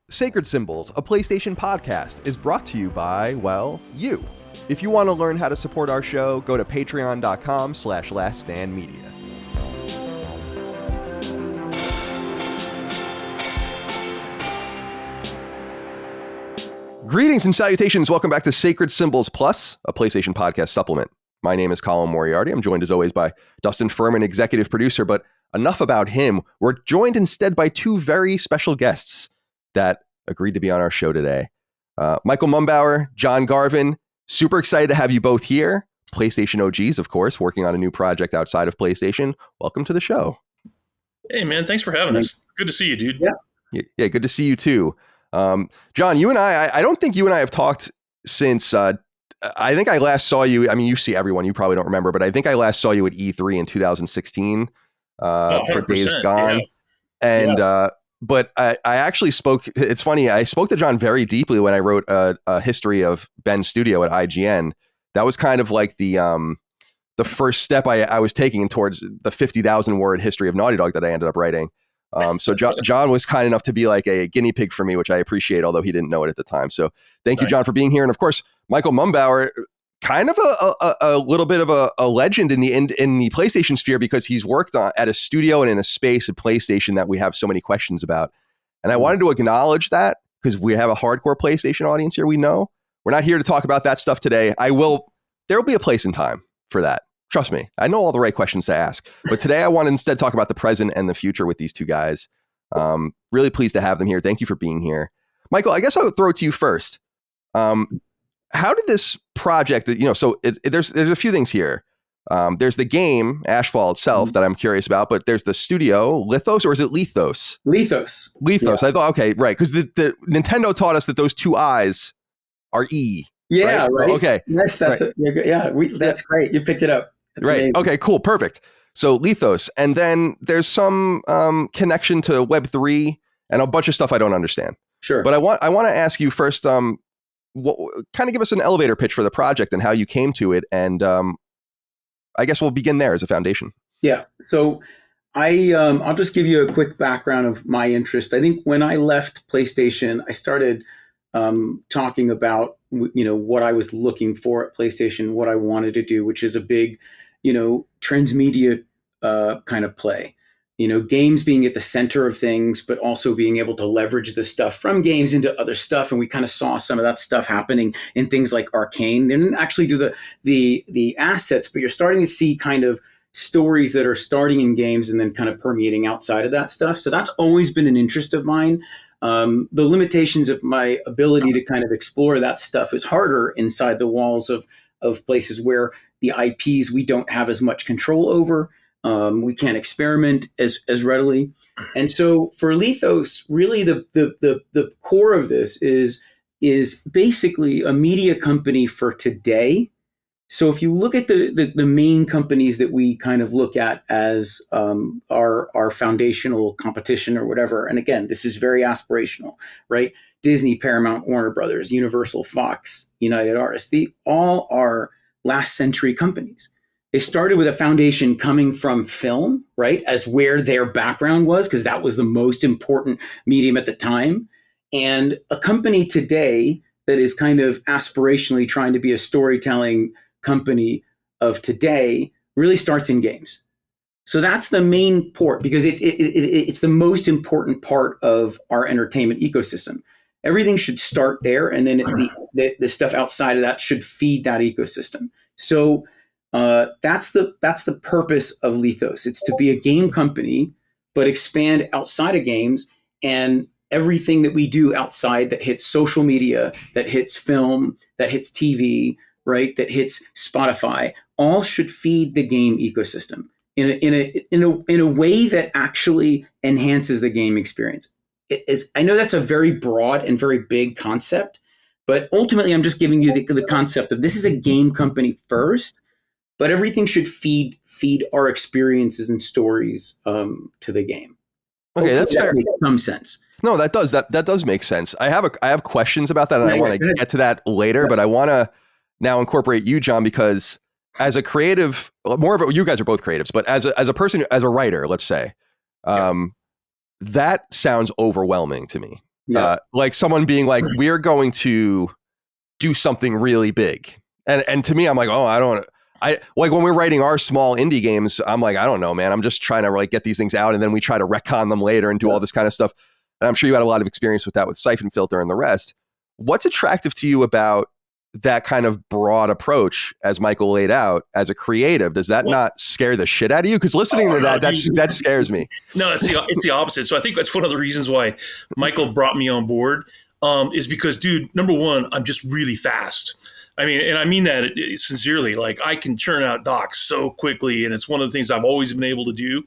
Sacred Symbols, a PlayStation podcast, is brought to you by, well, you. If you want to learn how to support our show, go to patreon.com/laststandmedia. Greetings and salutations. Welcome back to Sacred Symbols Plus, a PlayStation podcast supplement. My name is Colin Moriarty. I'm joined as always by Dustin Furman, executive producer, but enough about him. We're joined instead by two very special guests that agreed to be on our show today. Michael Mumbauer, John Garvin, super excited to have you both here. PlayStation OGs, of course, working on a new project outside of PlayStation. Welcome to the show. Hey, man, thanks for having us. Good to see you, dude. Yeah, good to see you too. John, you and I don't think you and I have talked since, I think I last saw you. I mean, you see everyone, you probably don't remember, but I think I last saw you at E3 in 2016 for Days Gone. And, but I actually spoke, it's funny, I spoke to John very deeply when I wrote a history of Ben's studio at IGN. That was kind of like the first step I was taking towards the 50,000 word history of Naughty Dog that I ended up writing. So John was kind enough to be like a guinea pig for me, which I appreciate, although he didn't know it at the time. So thank you, John, for being here. And of course, Michael Mumbauer, kind of a little bit of a legend in the PlayStation sphere, because he's worked at a studio and in a space at PlayStation that we have so many questions about. And I wanted to acknowledge that because we have a hardcore PlayStation audience here. We know we're not here to talk about that stuff today. There will be a place and time for that. Trust me, I know all the right questions to ask. But today I want to instead talk about the present and the future with these two guys. Really pleased to have them here. Thank you for being here. Michael, I guess I would throw it to you first. How did this project, so there's a few things here. There's the game, Ashfall itself, that I'm curious about, but there's the studio, Liithos, or is it Liithos? Liithos. Yeah. I thought, okay, right, because the Nintendo taught us that those two I's are E. Yeah, right. Okay. Yes, that's right. That's great. You picked it up. That's right. amazing. Okay, cool. Perfect. So Liithos. And then there's some connection to Web3 and a bunch of stuff I don't understand. Sure. But I want to ask you first, kind of give us an elevator pitch for the project and how you came to it. And I guess we'll begin there as a foundation. Yeah. So I'll just give you a quick background of my interest. I think when I left PlayStation, I started talking about, what I was looking for at PlayStation, what I wanted to do, which is a big, transmedia kind of play. Games being at the center of things, but also being able to leverage the stuff from games into other stuff. And we kind of saw some of that stuff happening in things like Arcane. They didn't actually do the assets, but you're starting to see kind of stories that are starting in games and then kind of permeating outside of that stuff. So that's always been an interest of mine. The limitations of my ability to kind of explore that stuff is harder inside the walls of places where the IPs we don't have as much control over. We can't experiment as readily. And so for Liithos, really the core of this is basically a media company for today. So if you look at the main companies that we kind of look at as our foundational competition or whatever, and again, this is very aspirational, right? Disney, Paramount, Warner Brothers, Universal, Fox, United Artists, they all are last century companies. They started with a foundation coming from film, right, as where their background was, because that was the most important medium at the time. And a company today that is kind of aspirationally trying to be a storytelling company of today really starts in games. So that's the main port, because it's the most important part of our entertainment ecosystem. Everything should start there, and then the stuff outside of that should feed that ecosystem. So that's the purpose of Liithos. It's to be a game company, but expand outside of games, and everything that we do outside that hits social media, that hits film, that hits TV, right, that hits Spotify, all should feed the game ecosystem in a way that actually enhances the game experience. I know that's a very broad and very big concept, but ultimately I'm just giving you the concept of this is a game company first, but everything should feed our experiences and stories to the game. Okay, that's fair. Makes some sense. No, that does make sense. I have questions about that, and I want to get to that later, but I want to now incorporate you, John, because as a creative, you guys are both creatives, but as a person, as a writer, let's say, that sounds overwhelming to me. Yeah. Like someone being like, we're going to do something really big. And to me, I'm like, oh, I like when we're writing our small indie games, I'm like, I don't know, man. I'm just trying to like get these things out, and then we try to retcon them later and do all this kind of stuff. And I'm sure you had a lot of experience with that with Siphon Filter and the rest. What's attractive to you about that kind of broad approach as Michael laid out as a creative? Does that not scare the shit out of you? Because listening to that scares me. No, it's the opposite. So I think that's one of the reasons why Michael brought me on board, is because, dude, number one, I'm just really fast. I mean, and I mean that sincerely. Like, I can churn out docs so quickly, and it's one of the things I've always been able to do.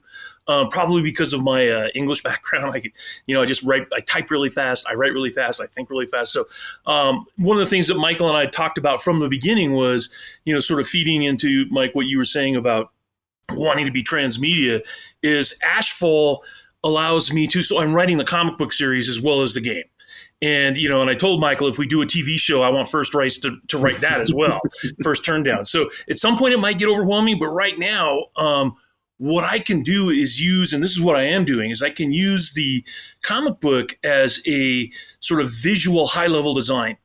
Probably because of my English background. I just write. I type really fast. I write really fast. I think really fast. So one of the things that Michael and I talked about from the beginning was, sort of feeding into, Mike, what you were saying about wanting to be transmedia, is Ashfall allows me to. So I'm writing the comic book series as well as the game. And, and I told Michael, if we do a TV show, I want first rights to write that as well, first turn down. So at some point it might get overwhelming, but right now, what I can do is use, and this is what I am doing, is I can use the comic book as a sort of visual high-level design.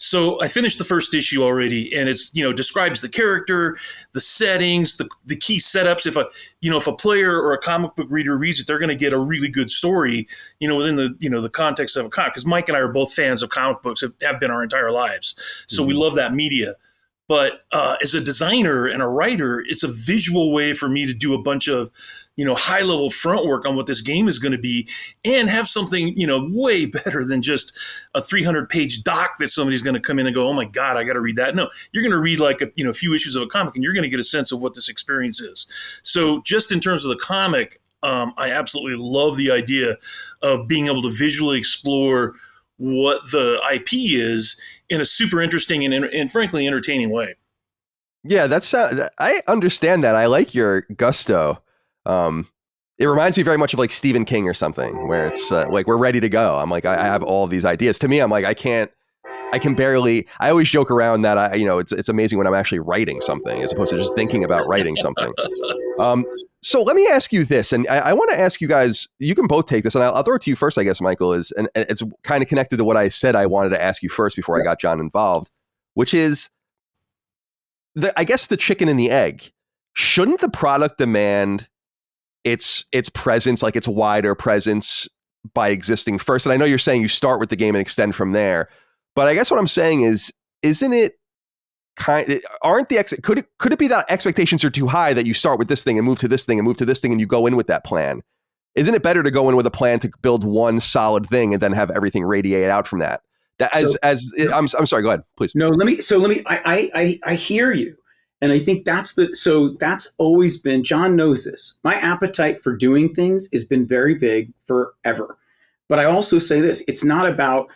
So I finished the first issue already, and it's, describes the character, the settings, the key setups. If a player or a comic book reader reads it, they're going to get a really good story, within the context of a comic. Because Mike and I are both fans of comic books, have been our entire lives. So we love that media. But as a designer and a writer, it's a visual way for me to do a bunch of, high-level front work on what this game is going to be, and have something, way better than just a 300-page doc that somebody's going to come in and go, oh my God, I got to read that. No, you're going to read like a few issues of a comic, and you're going to get a sense of what this experience is. So just in terms of the comic, I absolutely love the idea of being able to visually explore what the IP is in a super interesting and frankly entertaining way. Yeah, I understand that. I like your gusto. It reminds me very much of like Stephen King or something, where it's like we're ready to go. I'm like, I have all of these ideas. To me, I'm like, I can barely. I always joke around that it's amazing when I'm actually writing something as opposed to just thinking about writing something. So let me ask you this, and I want to ask you guys. You can both take this, and I'll throw it to you first, I guess, Michael. And it's kind of connected to what I said I wanted to ask you first before I got John involved, which is I guess the chicken and the egg. Shouldn't the product demand its presence, like its wider presence, by existing first? And I know you're saying you start with the game and extend from there, but I guess what I'm saying is, isn't it could it be that expectations are too high, that you start with this thing and move to this thing and move to this thing and you go in with that plan? Isn't it better to go in with a plan to build one solid thing and then have everything radiate out from that? I'm sorry, go ahead, please. No, let me. I hear you. And I think that's always been, John knows this. My appetite for doing things has been very big forever. But I also say this, it's not about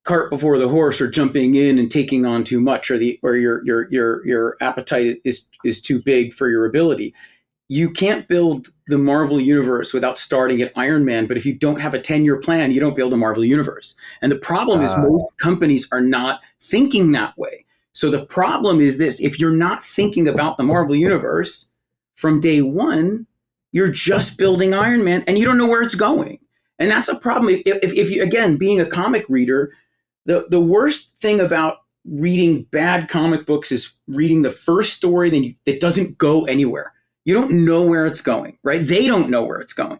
cart before the horse or jumping in and taking on too much, or your appetite is too big for your ability. You can't build the Marvel universe without starting at Iron Man. But if you don't have a 10-year plan, you don't build a Marvel universe. And the problem is most companies are not thinking that way. So the problem is this: if you're not thinking about the Marvel universe from day one, you're just building Iron Man and you don't know where it's going. And that's a problem. If you, again, being a comic reader, the worst thing about reading bad comic books is reading the first story that doesn't go anywhere. You don't know where it's going, right? They don't know where it's going.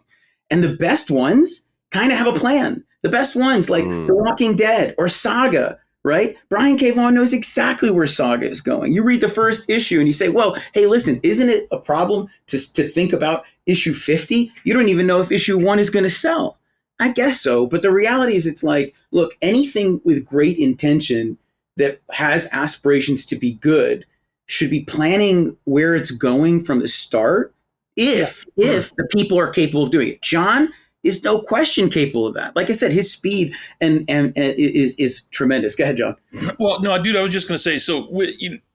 And the best ones kind of have a plan. The best ones, like The Walking Dead or Saga, right? Brian K. Vaughan knows exactly where Saga is going. You read the first issue and you say, well, hey, listen, isn't it a problem to think about issue 50? You don't even know if issue 1 is going to sell. I guess so. But the reality is, it's like, look, anything with great intention that has aspirations to be good should be planning where it's going from the start, if the people are capable of doing it. John is no question capable of that. Like I said, his speed and is tremendous. Go ahead, John. Well, no, dude, I was just going to say, so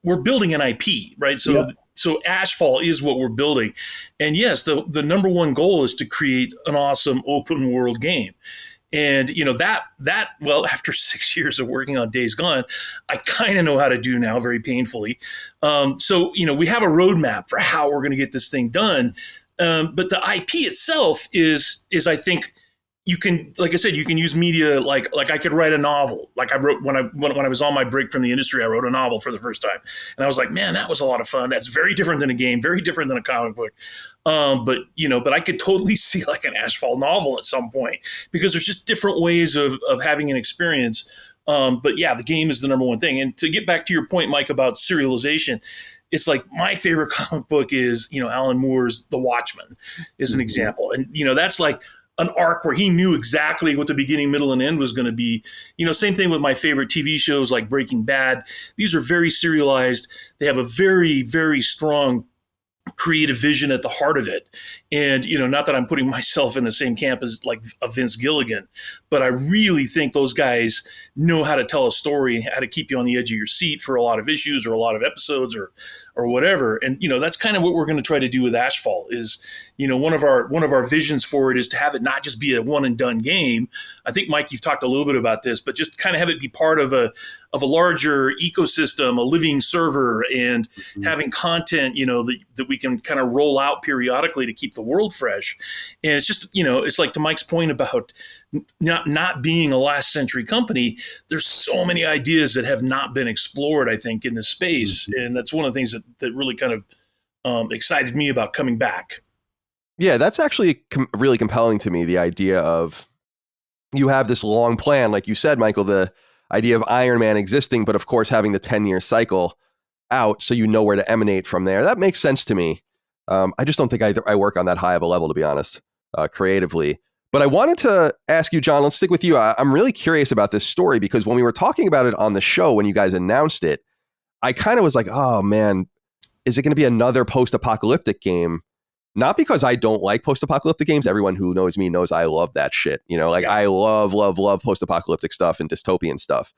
we're building an IP, right? So, So Ashfall is what we're building. And yes, the number one goal is to create an awesome open world game. And, well, after 6 years of working on Days Gone, I kind of know how to do now, very painfully. So, we have a roadmap for how we're going to get this thing done. But the IP itself is I think, you can, like I said, you can use media like I could write a novel. Like I wrote when I was on my break from the industry, I wrote a novel for the first time, and I was like, man, that was a lot of fun. That's very different than a game, very different than a comic book. But I could totally see like an Ashfall novel at some point, because there's just different ways of having an experience. But yeah, the game is the number one thing. And to get back to your point, Mike, about serialization, it's like my favorite comic book is, Alan Moore's The Watchmen is an example. And, that's like an arc where he knew exactly what the beginning, middle, and end was going to be. Same thing with my favorite TV shows like Breaking Bad. These are very serialized. They have a very, very strong creative vision at the heart of it. And, not that I'm putting myself in the same camp as like a Vince Gilligan, but I really think those guys know how to tell a story and how to keep you on the edge of your seat for a lot of issues or a lot of episodes or whatever. And, that's kind of what we're going to try to do with Ashfall is, one of our visions for it is to have it not just be a one and done game. I think, Mike, you've talked a little bit about this, but just kind of have it be part of a larger ecosystem, a living server, and having content, that we can kind of roll out periodically to keep the world fresh. And it's just, it's like to Mike's point about not being a last century company, there's so many ideas that have not been explored, I think, in this space. And that's one of the things that really kind of excited me about coming back. Yeah, that's actually really compelling to me. The idea of you have this long plan, like you said, Michael, the idea of Iron Man existing, but of course having the 10-year cycle out so you know where to emanate from there. That makes sense to me. I just don't think I work on that high of a level, to be honest, creatively. But I wanted to ask you, John, let's stick with you. I'm really curious about this story because when we were talking about it on the show, when you guys announced it, I kind of was like, oh man, is it going to be another post-apocalyptic game? Not because I don't like post-apocalyptic games. Everyone who knows me knows I love that shit. I love post-apocalyptic stuff and dystopian stuff.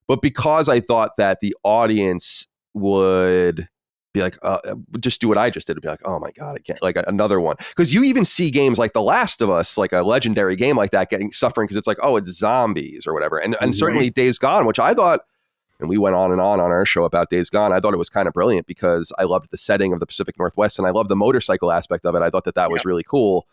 But because I thought that the audience would be like, just do what I just did. And be like, oh my God, I can't, like another one. Because you even see games like The Last of Us, like a legendary game like that, suffering because it's like, oh, it's zombies or whatever. And certainly Days Gone, which I thought, and we went on our show about Days Gone. I thought it was kind of brilliant because I loved the setting of the Pacific Northwest and I love the motorcycle aspect of it. I thought that was really cool.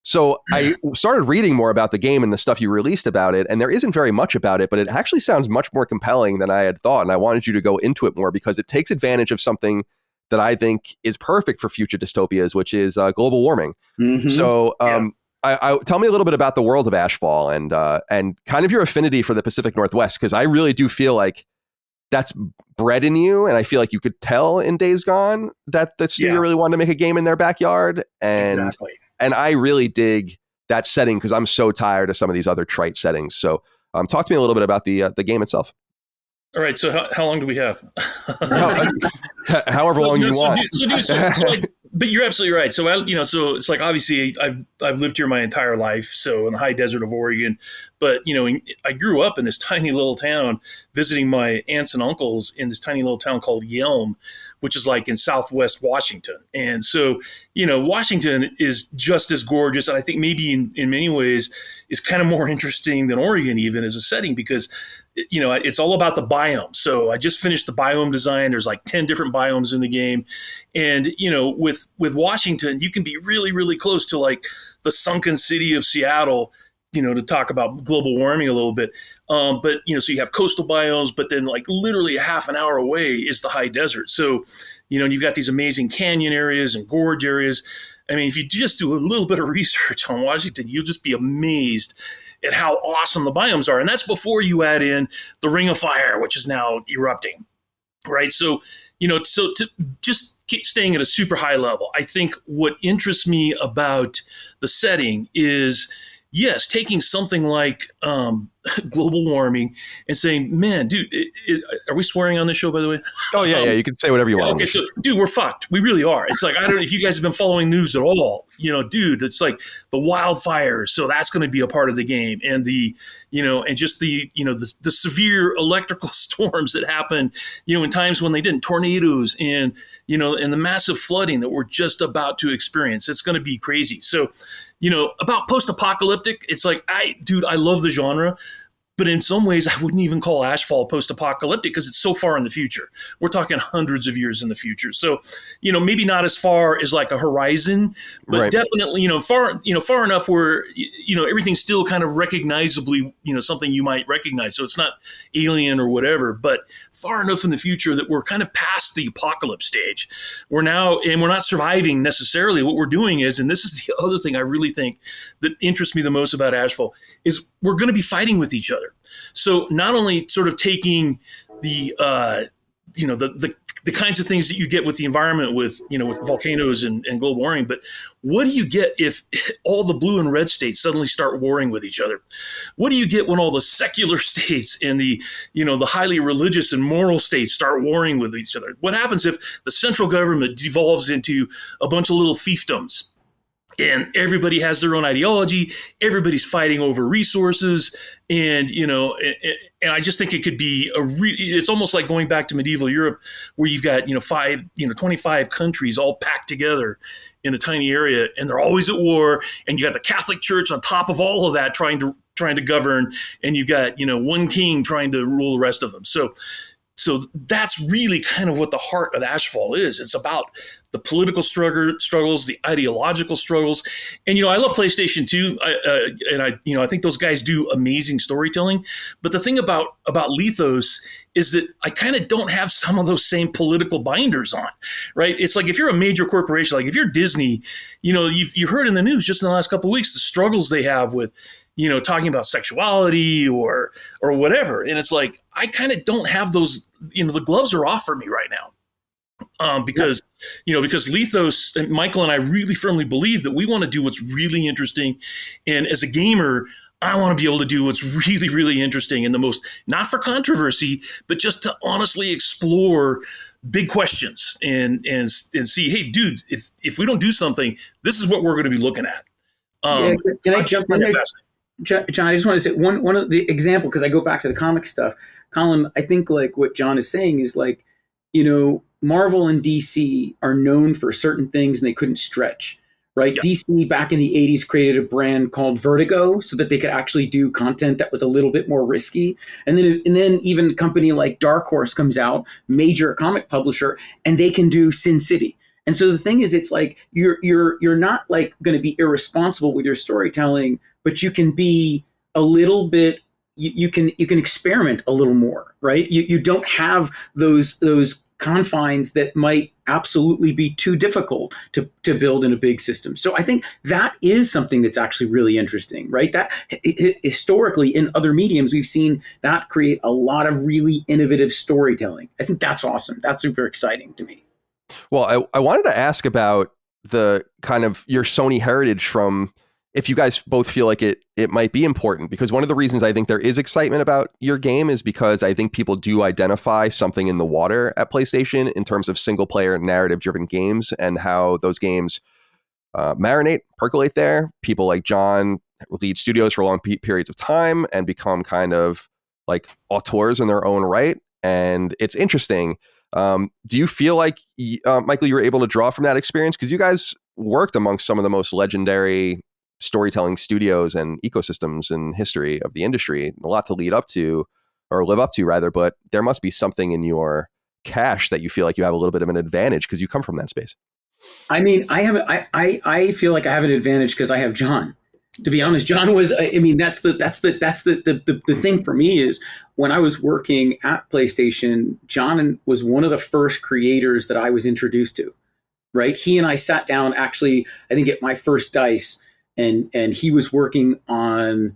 So I started reading more about the game and the stuff you released about it, and there isn't very much about it, but it actually sounds much more compelling than I had thought. And I wanted you to go into it more because it takes advantage of something that I think is perfect for future dystopias, which is global warming. So I tell me a little bit about the world of Ashfall and kind of your affinity for the Pacific Northwest, because I really do feel like that's bred in you, and I feel like you could tell in Days Gone that the studio really wanted to make a game in their backyard, and I really dig that setting because I'm so tired of some of these other trite settings. So talk to me a little bit about the game itself. All right. So how long do we have? However long you want. But you're absolutely right. So so it's like, obviously I've lived here my entire life. So in the high desert of Oregon, but I grew up in this tiny little town visiting my aunts and uncles in this tiny little town called Yelm, which is like in Southwest Washington. And so, Washington is just as gorgeous. And I think maybe in many ways is kind of more interesting than Oregon even as a setting because it's all about the biome. So I just finished the biome design. There's like 10 different biomes in the game. And, with Washington, you can be really, really close to like the sunken city of Seattle, to talk about global warming a little bit. But so you have coastal biomes, but then like literally a half an hour away is the high desert. So, you've got these amazing canyon areas and gorge areas. I mean, if you just do a little bit of research on Washington, you'll just be amazed at how awesome the biomes are. And that's before you add in the Ring of Fire, which is now erupting, right? So, so to just keep staying at a super high level, I think what interests me about the setting is, yes, taking something like global warming and saying, man, dude, are we swearing on this show, by the way? Oh, yeah. You can say whatever you want. Okay, so, dude, we're fucked. We really are. It's like, I don't know if you guys have been following news at all. Dude, it's like the wildfires. So that's going to be a part of the game. And and just the severe electrical storms that happen, in times when they didn't, tornadoes and the massive flooding that we're just about to experience. It's going to be crazy. So, about post-apocalyptic, it's like, I love the genre, But in some ways, I wouldn't even call Ashfall post-apocalyptic because it's so far in the future. We're talking hundreds of years in the future. So, maybe not as far as like a horizon, but Right. definitely, far enough where, everything's still kind of recognizably, something you might recognize. So it's not alien or whatever, but far enough in the future that we're kind of past the apocalypse stage. We're not surviving necessarily. What we're doing is, and this is the other thing I really think that interests me the most about Ashfall, is we're going to be fighting with each other. So not only sort of taking the kinds of things that you get with the environment with volcanoes and global warming, but what do you get if all the blue and red states suddenly start warring with each other? What do you get when all the secular states and the highly religious and moral states start warring with each other? What happens if the central government devolves into a bunch of little fiefdoms? And everybody has their own ideology. Everybody's fighting over resources, and and I just think it could be it's almost like going back to medieval Europe, where you've got 25 countries all packed together in a tiny area, and they're always at war. And you got the Catholic Church on top of all of that, trying to govern, and you got one king trying to rule the rest of them. So that's really kind of what the heart of Ashfall is. It's about the political struggles, the ideological struggles. And, I love PlayStation 2. I think those guys do amazing storytelling. But the thing about Liithos is that I kind of don't have some of those same political binders on, right? It's like if you're a major corporation, like if you're Disney, you've heard in the news just in the last couple of weeks, the struggles they have with talking about sexuality or whatever. And it's like, I kind of don't have those, the gloves are off for me right now. Because Liithos and Michael and I really firmly believe that we want to do what's really interesting. And as a gamer, I want to be able to do what's really, really interesting and the most, not for controversy, but just to honestly explore big questions and see, hey, dude, if we don't do something, this is what we're going to be looking at. Can I jump in there? John, I just want to say one of the example, because I go back to the comic stuff. Colin, I think like what John is saying is like, Marvel and DC are known for certain things and they couldn't stretch, right? Yes. DC back in the 80s created a brand called Vertigo so that they could actually do content that was a little bit more risky. And then even a company like Dark Horse comes out, major comic publisher, and they can do Sin City. And so the thing is, it's like you're not like going to be irresponsible with your storytelling, but you can be a little bit. You can experiment a little more, right? You don't have those confines that might absolutely be too difficult to build in a big system. So I think that is something that's actually really interesting, right? That historically in other mediums, we've seen that create a lot of really innovative storytelling. I think that's awesome. That's super exciting to me. Well, I wanted to ask about the kind of your Sony heritage from, if you guys both feel like it might be important, because one of the reasons I think there is excitement about your game is because I think people do identify something in the water at PlayStation in terms of single player narrative driven games and how those games marinate, percolate there. People like John lead studios for long periods of time and become kind of like auteurs in their own right. And it's interesting. Do you feel like, Michael, you were able to draw from that experience? Because you guys worked amongst some of the most legendary storytelling studios and ecosystems in history of the industry. A lot to lead up to, or live up to rather, but there must be something in your cache that you feel like you have a little bit of an advantage because you come from that space. I mean, I feel like I have an advantage because I have John. To be honest, John was, I mean, that's the thing for me is when I was working at PlayStation, John was one of the first creators that I was introduced to, right? He and I sat down actually, I think at my first DICE, and he was working on,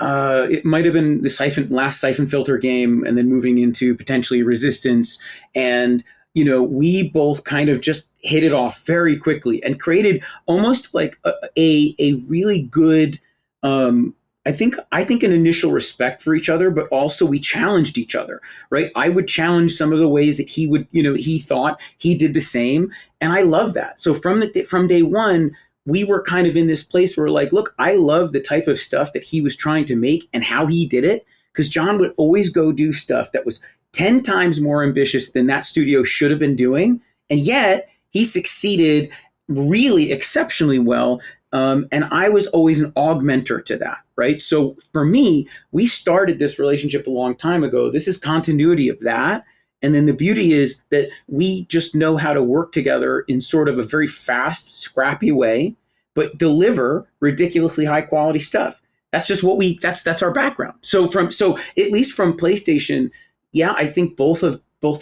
it might have been the last Siphon Filter game and then moving into potentially Resistance. And, we both kind of just hit it off very quickly and created almost like a really good, I think an initial respect for each other, but also we challenged each other, right? I would challenge some of the ways that he would, he thought he did the same. And I love that. So from day one, we were kind of in this place where like, look, I love the type of stuff that he was trying to make and how he did it. Because John would always go do stuff that was 10 times more ambitious than that studio should have been doing. And yet he succeeded really exceptionally well And I was always an augmenter to that, right? So for me, we started this relationship a long time ago. This is continuity of that. And then the beauty is that we just know how to work together in sort of a very fast, scrappy way, but deliver ridiculously high quality stuff. That's just what that's our background. So at least from PlayStation, yeah, I think both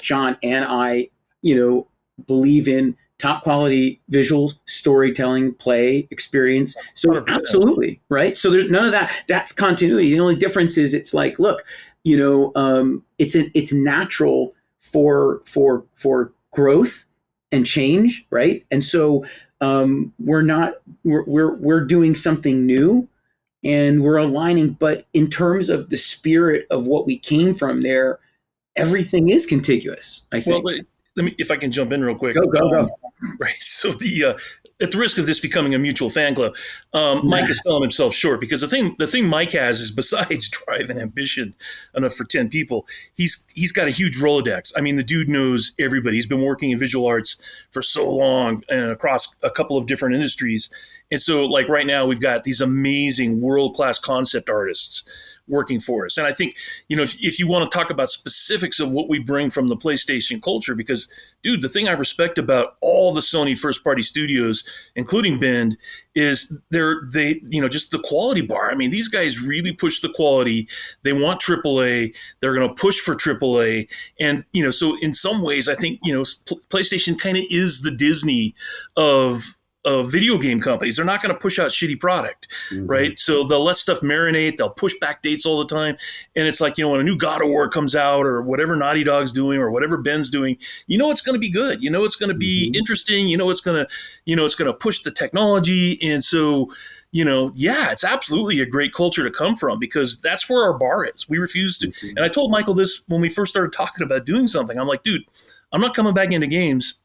John and I, believe in top quality visuals, storytelling, play, experience. So 100%. absolutely, right? So there's none of that. That's continuity. The only difference is it's like, look, it's natural for growth and change, right? And so we're doing something new and we're aligning, but in terms of the spirit of what we came from there, everything is contiguous, I think. Well, let me, if I can jump in real quick. Go. Right. So at the risk of this becoming a mutual fan club, Mike is selling himself short because the thing Mike has is, besides drive and ambition enough for 10 people, he's got a huge Rolodex. I mean, the dude knows everybody. He's been working in visual arts for so long and across a couple of different industries. And so like right now we've got these amazing world-class concept artists working for us. And I think, if you want to talk about specifics of what we bring from the PlayStation culture, because, dude, the thing I respect about all the Sony first party studios, including Bend, is they just the quality bar. I mean, these guys really push the quality. They want AAA. They're going to push for AAA. And, so in some ways, I think, PlayStation kind of is the Disney of video game companies. They're not going to push out shitty product, right? So they'll let stuff marinate. They'll push back dates all the time. And it's like, when a new God of War comes out or whatever Naughty Dog's doing or whatever Ben's doing, it's going to be good. It's going to be interesting. It's going to push the technology. And so, it's absolutely a great culture to come from because that's where our bar is. We refuse to. And I told Michael this when we first started talking about doing something. I'm like, dude, I'm not coming back into games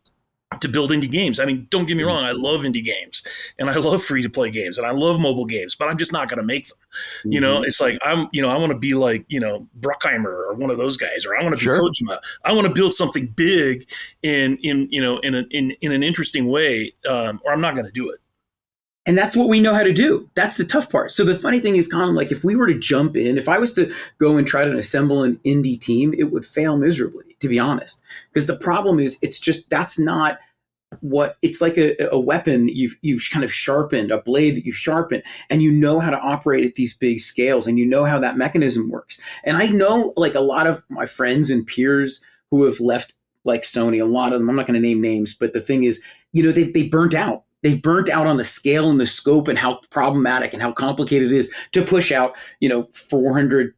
to build indie games. I mean, don't get me wrong. I love indie games and I love free to play games and I love mobile games, but I'm just not going to make them. It's like, I want to be like, Bruckheimer or one of those guys, or I want to be Kojima. I want to build something big in an interesting way, or I'm not going to do it. And that's what we know how to do. That's the tough part. So the funny thing is, Colin, like if we were to jump in, if I was to go and try to assemble an indie team, it would fail miserably, to be honest. Because the problem is, it's just, that's not what, it's like a weapon that you've kind of sharpened, a blade that you've sharpened, and you know how to operate at these big scales and you know how that mechanism works. And I know like a lot of my friends and peers who have left like Sony, a lot of them, I'm not going to name names, but the thing is, they burnt out. They've burnt out on the scale and the scope and how problematic and how complicated it is to push out, 400,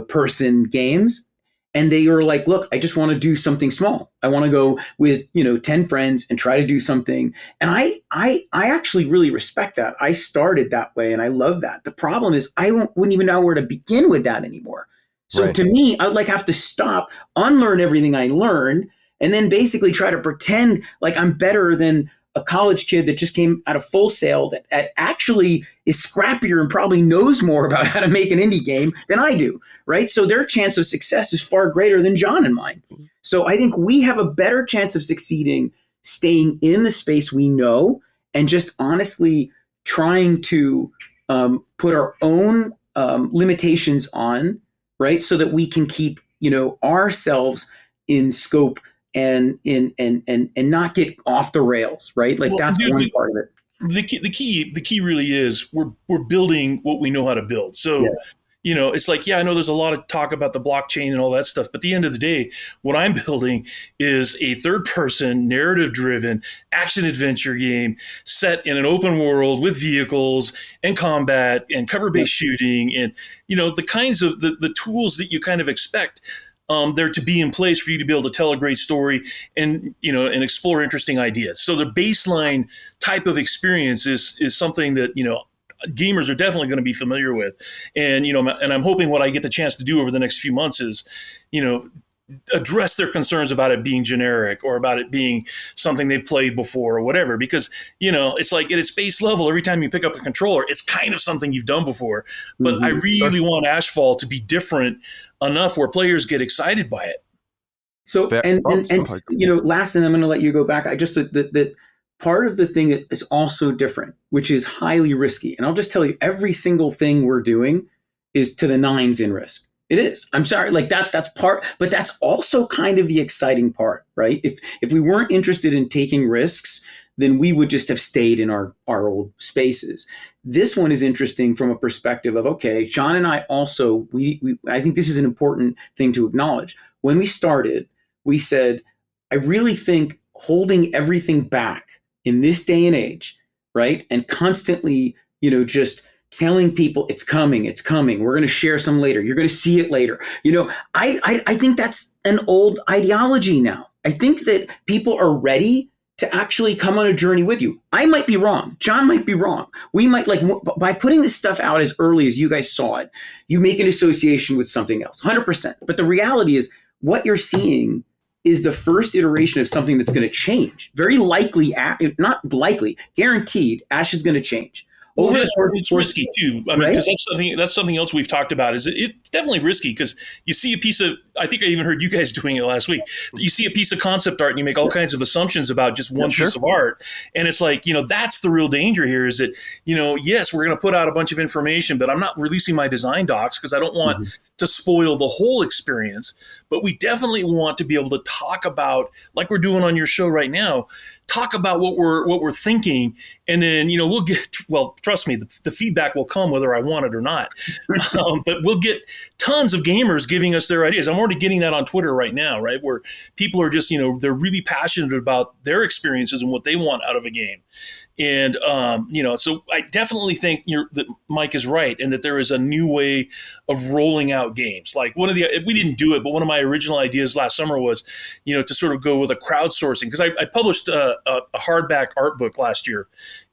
person games. And they are like, look, I just want to do something small. I want to go with, 10 friends and try to do something. And I actually really respect that. I started that way and I love that. The problem is I wouldn't even know where to begin with that anymore. So to me, I would like have to stop, unlearn everything I learned, and then basically try to pretend like I'm better than a college kid that just came out of Full Sail that actually is scrappier and probably knows more about how to make an indie game than I do, right? So their chance of success is far greater than John and mine. So I think we have a better chance of succeeding staying in the space we know and just honestly trying to put our own limitations on, right? So that we can keep, ourselves in scope and not get off the rails, right? Like that's one part of it. The key really is we're building what we know how to build. So, it's like, I know there's a lot of talk about the blockchain and all that stuff, but at the end of the day, what I'm building is a third person narrative driven action adventure game set in an open world with vehicles and combat and cover based shooting and, the kinds of the tools that you kind of expect there to be in place for you to be able to tell a great story and explore interesting ideas. So the baseline type of experience is something that gamers are definitely going to be familiar with, and and I'm hoping what I get the chance to do over the next few months is address their concerns about it being generic or about it being something they've played before or whatever, because it's like at its base level, every time you pick up a controller, it's kind of something you've done before, but I really want Ashfall to be different enough where players get excited by it. So and last, and I'm going to let you go back. I just that part of the thing that is also different, which is highly risky. And I'll just tell you, every single thing we're doing is to the nines in risk. It is. I'm sorry, like that's part, but that's also kind of the exciting part, right? If we weren't interested in taking risks, then we would just have stayed in our old spaces. This one is interesting from a perspective of, okay, John and I also, I think this is an important thing to acknowledge. When we started, we said, I really think holding everything back in this day and age, right? And constantly, just telling people it's coming. We're going to share some later. You're going to see it later. I think that's an old ideology now. I think that people are ready to actually come on a journey with you. I might be wrong. John might be wrong. We might, like, by putting this stuff out as early as you guys saw it, you make an association with something else, 100%. But the reality is what you're seeing is the first iteration of something that's going to change. Very likely, not likely, guaranteed, Ash is going to change. Well, it's risky too. I mean, because that's something else we've talked about. Is it's definitely risky because you see a piece of. I think I even heard you guys doing it last week. You see a piece of concept art and you make all kinds of assumptions about just one piece of art, and it's like, that's the real danger here. Is that yes, we're going to put out a bunch of information, but I'm not releasing my design docs because I don't want to spoil the whole experience. But we definitely want to be able to talk about, like we're doing on your show right now, talk about what we're thinking, and then we'll get, well, trust me, the feedback will come whether I want it or not. But we'll get tons of gamers giving us their ideas. I'm already getting that on Twitter right now, right, where people are just they're really passionate about their experiences and what they want out of a game. And so I definitely think that Mike is right, and that there is a new way of rolling out games. Like we didn't do it, but one of my original ideas last summer was, to sort of go with a crowdsourcing, because I published a hardback art book last year,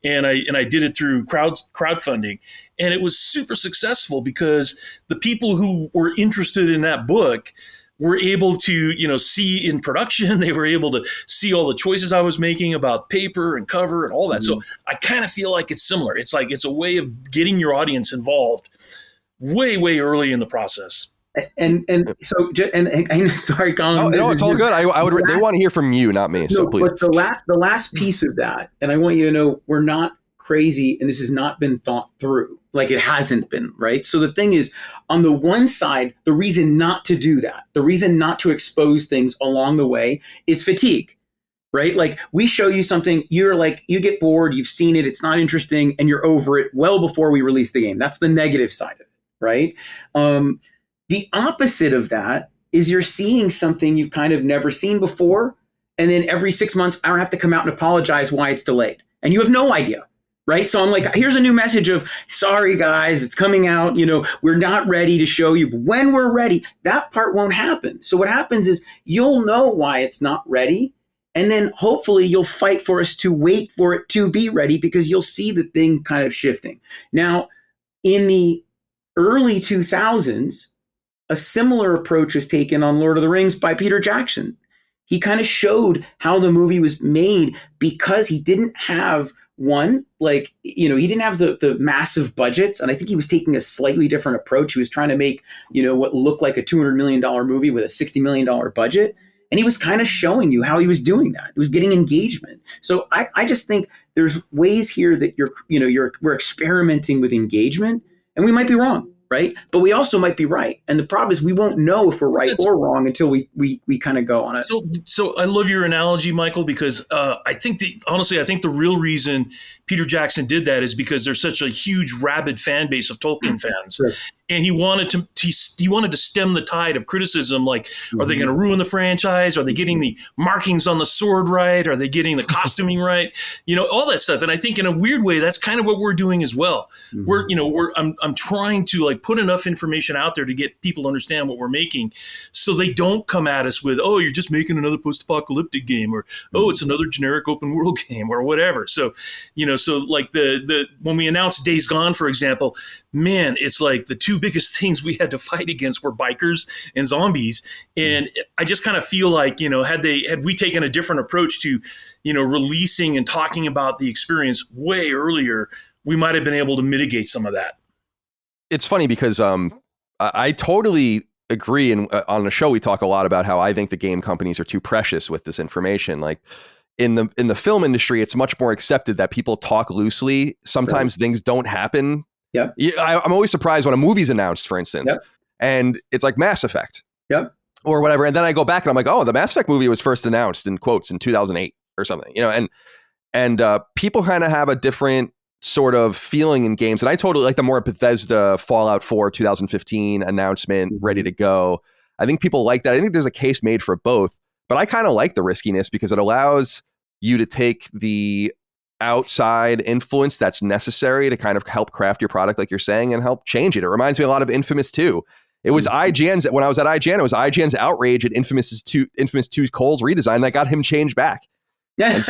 and I did it through crowdfunding, and it was super successful because the people who were interested in that book were able to, see in production. They were able to see all the choices I was making about paper and cover and all that. So I kind of feel like it's similar. It's like it's a way of getting your audience involved way, way early in the process. And sorry, Colin. No, it's all good. They want to hear from you, not me. So please. But the last piece of that, and I want you to know, we're not crazy, and this has not been thought through. Like, it hasn't been, right? So the thing is, on the one side, the reason not to do that, the reason not to expose things along the way is fatigue, right? Like, we show you something, you're like, you get bored, you've seen it, it's not interesting, and you're over it well before we release the game. That's the negative side of it, right? The opposite of that is you're seeing something you've kind of never seen before, and then every 6 months, I don't have to come out and apologize why it's delayed. And you have no idea. Right. So I'm like, here's a new message of, sorry, guys, it's coming out. We're not ready to show you. But when we're ready, that part won't happen. So what happens is you'll know why it's not ready. And then hopefully you'll fight for us to wait for it to be ready, because you'll see the thing kind of shifting. Now, in the early 2000s, a similar approach was taken on Lord of the Rings by Peter Jackson. He kind of showed how the movie was made because he didn't have he didn't have the massive budgets. And I think he was taking a slightly different approach. He was trying to make, what looked like a $200 million movie with a $60 million budget. And he was kind of showing you how he was doing that. It was getting engagement. So I just think there's ways here that we're experimenting with engagement, and we might be wrong. Right. But we also might be right. And the problem is we won't know if we're right or wrong until we kind of go on it. So I love your analogy, Michael, because I think the real reason Peter Jackson did that is because there's such a huge, rabid fan base of Tolkien fans. Sure. And he wanted to stem the tide of criticism. Like, are they going to ruin the franchise? Are they getting the markings on the sword right? Are they getting the costuming right? All that stuff. And I think in a weird way, that's kind of what we're doing as well. I'm trying to, like, put enough information out there to get people to understand what we're making, so they don't come at us with, oh, you're just making another post-apocalyptic game, or oh, it's another generic open world game, or whatever. So, like the when we announced Days Gone, for example, man, it's like the two biggest things we had to fight against were bikers and zombies. And I just kind of feel like, had we taken a different approach to, releasing and talking about the experience way earlier, we might have been able to mitigate some of that. It's funny because I totally agree. And on the show, we talk a lot about how I think the game companies are too precious with this information. Like, in the film industry, it's much more accepted that people talk loosely. Sometimes things don't happen. Yep. I'm always surprised when a movie's announced, for instance, and it's like Mass Effect. Yep. Or whatever. And then I go back and I'm like, oh, the Mass Effect movie was first announced in quotes in 2008 or something, and people kind of have a different sort of feeling in games. And I totally like the more Bethesda Fallout 4 2015 announcement, ready to go. I think people like that. I think there's a case made for both, but I kind of like the riskiness because it allows you to take the outside influence that's necessary to kind of help craft your product, like you're saying, and help change it. It reminds me a lot of Infamous 2. It was IGN's, when I was at IGN, it was IGN's outrage at Infamous 2's Cole's redesign that got him changed back. Yeah.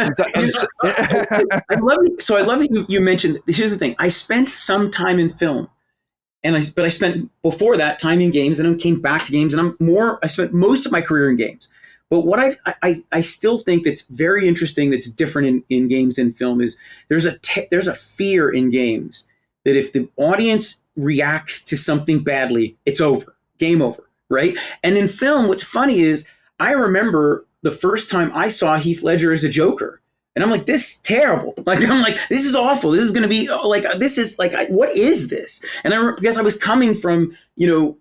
I love it. You mentioned, here's the thing. I spent some time in film, but I spent before that time in games, and then came back to games, and I spent most of my career in games. But what I still think that's very interesting, that's different in games and film, is there's a fear in games that if the audience reacts to something badly, it's over, game over, right? And in film, what's funny is I remember the first time I saw Heath Ledger as a Joker, and I'm like, this is terrible. This is awful. This is going to be what is this? And because I was coming from,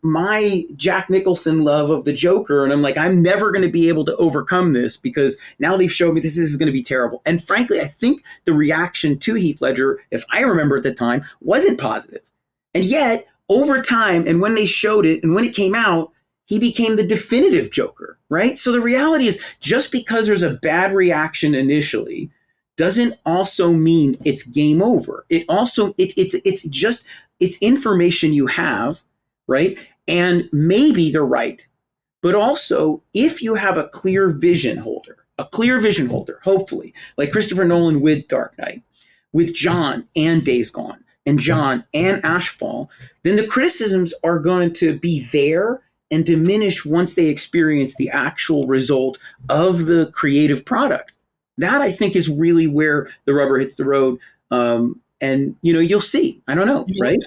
my Jack Nicholson love of the Joker. And I'm like, I'm never going to be able to overcome this because now they've showed me this is going to be terrible. And frankly, I think the reaction to Heath Ledger, if I remember at the time, wasn't positive. And yet over time, and when they showed it and when it came out, he became the definitive Joker, right? So the reality is, just because there's a bad reaction initially doesn't also mean it's game over. It also, it's information you have, right? And maybe they're right. But also, if you have a clear vision holder, hopefully, like Christopher Nolan with Dark Knight, with John and Days Gone, and John and Ashfall, then the criticisms are going to be there and diminish once they experience the actual result of the creative product. That, I think, is really where the rubber hits the road. And you'll see. I don't know, right?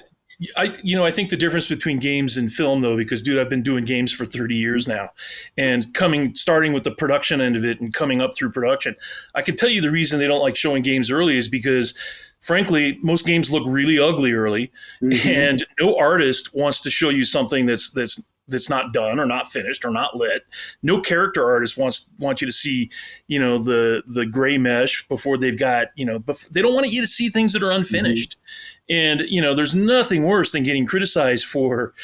I think the difference between games and film, though, because, dude, I've been doing games for 30 years now, and starting with the production end of it and coming up through production, I can tell you the reason they don't like showing games early is because, frankly, most games look really ugly early, and no artist wants to show you something that's not done or not finished or not lit. No character artist wants you to see, the gray mesh before they've got, they don't want you to see things that are unfinished. And, there's nothing worse than getting criticized for,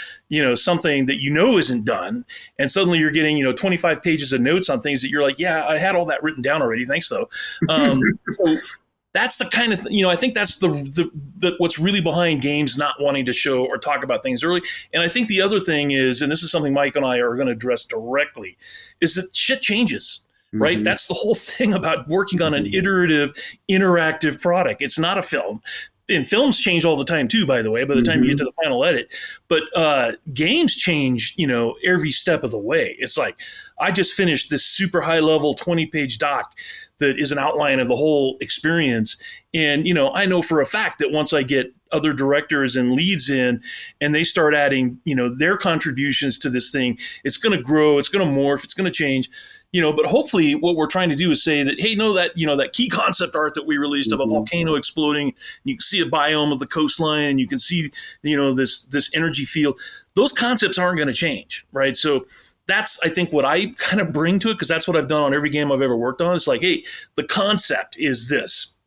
something that isn't done. And suddenly you're getting, 25 pages of notes on things that you're like, yeah, I had all that written down already. Thanks, though. So that's the kind of, I think that's the what's really behind games not wanting to show or talk about things early. And I think the other thing is, and this is something Mike and I are going to address directly, is that shit changes, right? That's the whole thing about working on an iterative, interactive product. It's not a film. And films change all the time too, by the way, by the time you get to the final edit. But games change, every step of the way. It's like, I just finished this super high level 20-page doc that is an outline of the whole experience. And, I know for a fact that once I get other directors and leads in and they start adding, their contributions to this thing, it's going to grow, it's going to morph, it's going to change. But hopefully what we're trying to do is say that, hey, that key concept art that we released of a volcano exploding, you can see a biome of the coastline, you can see, this energy field. Those concepts aren't going to change, right? So that's, I think, what I kind of bring to it, because that's what I've done on every game I've ever worked on. It's like, hey, the concept is this.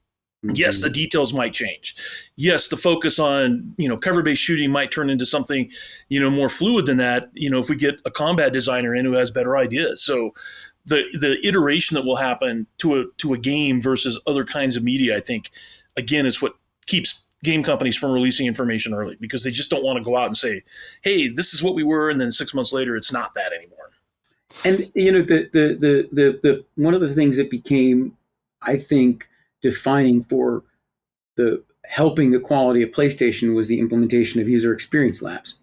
Yes, the details might change. Yes, the focus on, cover-based shooting might turn into something, more fluid than that, if we get a combat designer in who has better ideas. So the iteration that will happen to a game versus other kinds of media, I think, again, is what keeps game companies from releasing information early, because they just don't want to go out and say, hey, this is what we were, and then 6 months later, it's not that anymore. And, the one of the things that became, I think, defining for helping the quality of PlayStation was the implementation of user experience labs.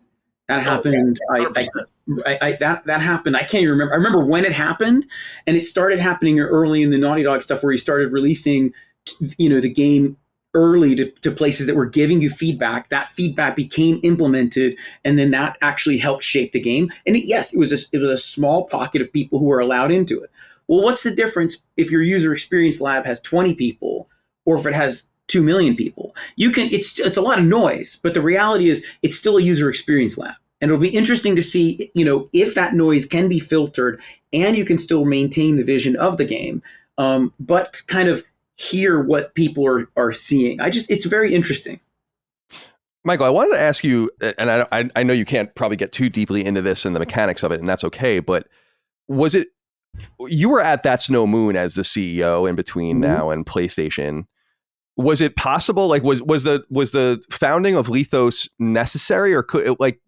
That happened. That happened. I can't even remember. I remember when it happened, and it started happening early in the Naughty Dog stuff, where he started releasing, the game early to places that were giving you feedback. That feedback became implemented, and then that actually helped shape the game. And it was a small pocket of people who were allowed into it. Well, what's the difference if your user experience lab has 20 people or if it has 2 million people? It's a lot of noise, but the reality is it's still a user experience lab. And it'll be interesting to see, if that noise can be filtered and you can still maintain the vision of the game, but kind of hear what people are seeing. It's very interesting. Michael, I wanted to ask you, and I know you can't probably get too deeply into this and the mechanics of it, and that's okay, but you were at That's No Moon as the CEO in between now and PlayStation. Was it possible, like, was the founding of Liithos necessary, or could it,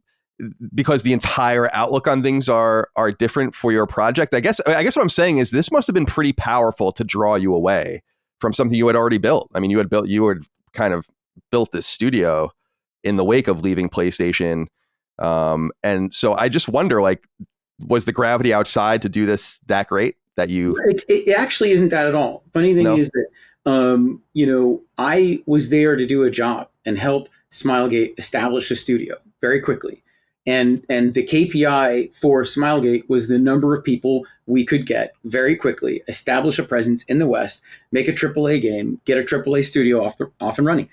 because the entire outlook on things are different for your project? I guess what I'm saying is this must have been pretty powerful to draw you away from something you had already built. I mean, you had kind of built this studio in the wake of leaving PlayStation. And so I just wonder, was the gravity outside to do this that great that you... It actually isn't that at all. Funny thing is that, I was there to do a job and help Smilegate establish a studio very quickly. And the KPI for Smilegate was the number of people we could get very quickly, establish a presence in the West, make a AAA game, get a AAA studio off and running.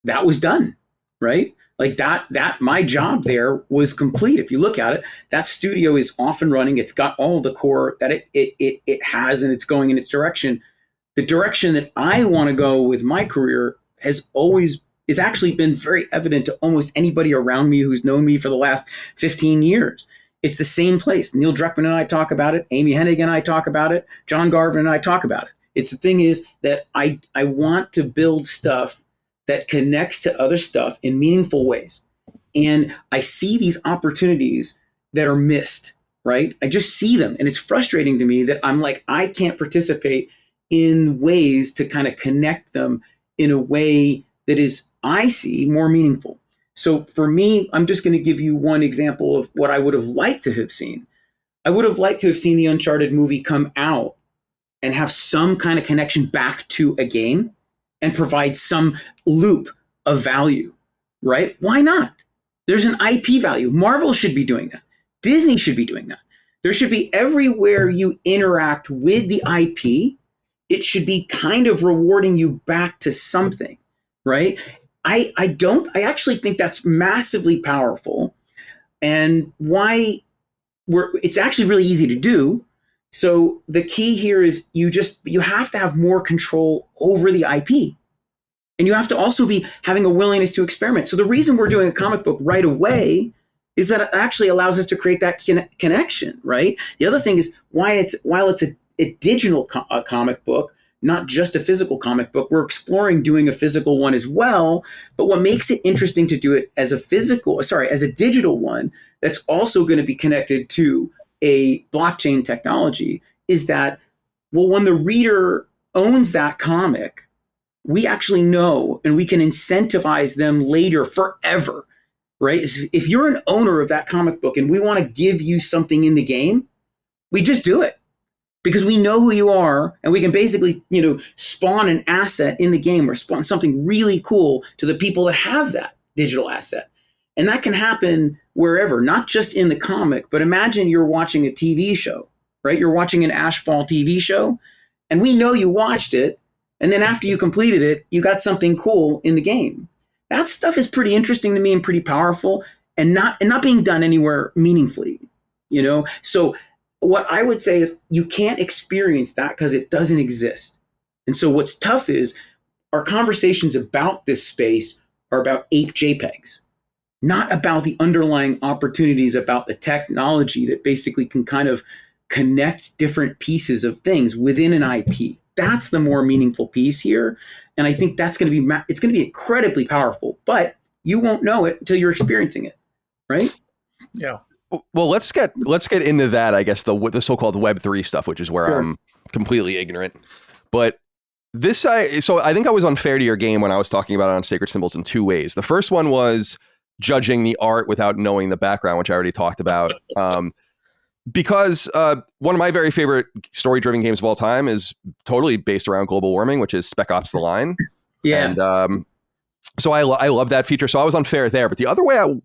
That was done, right? Like that my job there was complete. If you look at it, that studio is off and running. It's got all of the core that it has, and it's going in its direction. The direction that I want to go with my career has actually been very evident to almost anybody around me who's known me for the last 15 years. It's the same place. Neil Druckmann and I talk about it. Amy Hennig and I talk about it. John Garvin and I talk about it. It's the thing is that I want to build stuff that connects to other stuff in meaningful ways. And I see these opportunities that are missed, right? I just see them. And it's frustrating to me that I'm like, I can't participate in ways to kind of connect them in a way that is, I see, more meaningful. So for me, I'm just going to give you one example of what I would have liked to have seen. I would have liked to have seen the Uncharted movie come out and have some kind of connection back to a game and provide some loop of value, right? Why not? There's an IP value. Marvel should be doing that. Disney should be doing that. There should be, everywhere you interact with the IP, it should be kind of rewarding you back to something, right? I actually think that's massively powerful, and it's actually really easy to do. So the key here is you have to have more control over the IP, and you have to also be having a willingness to experiment. So the reason we're doing a comic book right away is that it actually allows us to create that connection, right? The other thing is while it's a digital comic book, not just a physical comic book, we're exploring doing a physical one as well. But what makes it interesting to do it as a digital one that's also going to be connected to a blockchain technology is that, well, when the reader owns that comic, we actually know and we can incentivize them later forever, right? If you're an owner of that comic book and we want to give you something in the game, we just do it. Because we know who you are, and we can basically, spawn an asset in the game or spawn something really cool to the people that have that digital asset. And that can happen wherever, not just in the comic, but imagine you're watching a TV show, right? You're watching an Ashfall TV show, and we know you watched it, and then after you completed it, you got something cool in the game. That stuff is pretty interesting to me and pretty powerful, and not being done anywhere meaningfully, So what I would say is you can't experience that because it doesn't exist. And so what's tough is our conversations about this space are about ape JPEGs, not about the underlying opportunities, about the technology that basically can kind of connect different pieces of things within an IP. That's the more meaningful piece here. And I think that's going to be, it's going to be incredibly powerful, but you won't know it until you're experiencing it. Right? Yeah. Well, let's get into that. I guess the so-called Web3 stuff, which is where I'm completely ignorant. But so I think I was unfair to your game when I was talking about it on Sacred Symbols in two ways. The first one was judging the art without knowing the background, which I already talked about. Because one of my very favorite story-driven games of all time is totally based around global warming, which is Spec Ops: The Line. Yeah. And so I love that feature. So I was unfair there. But the other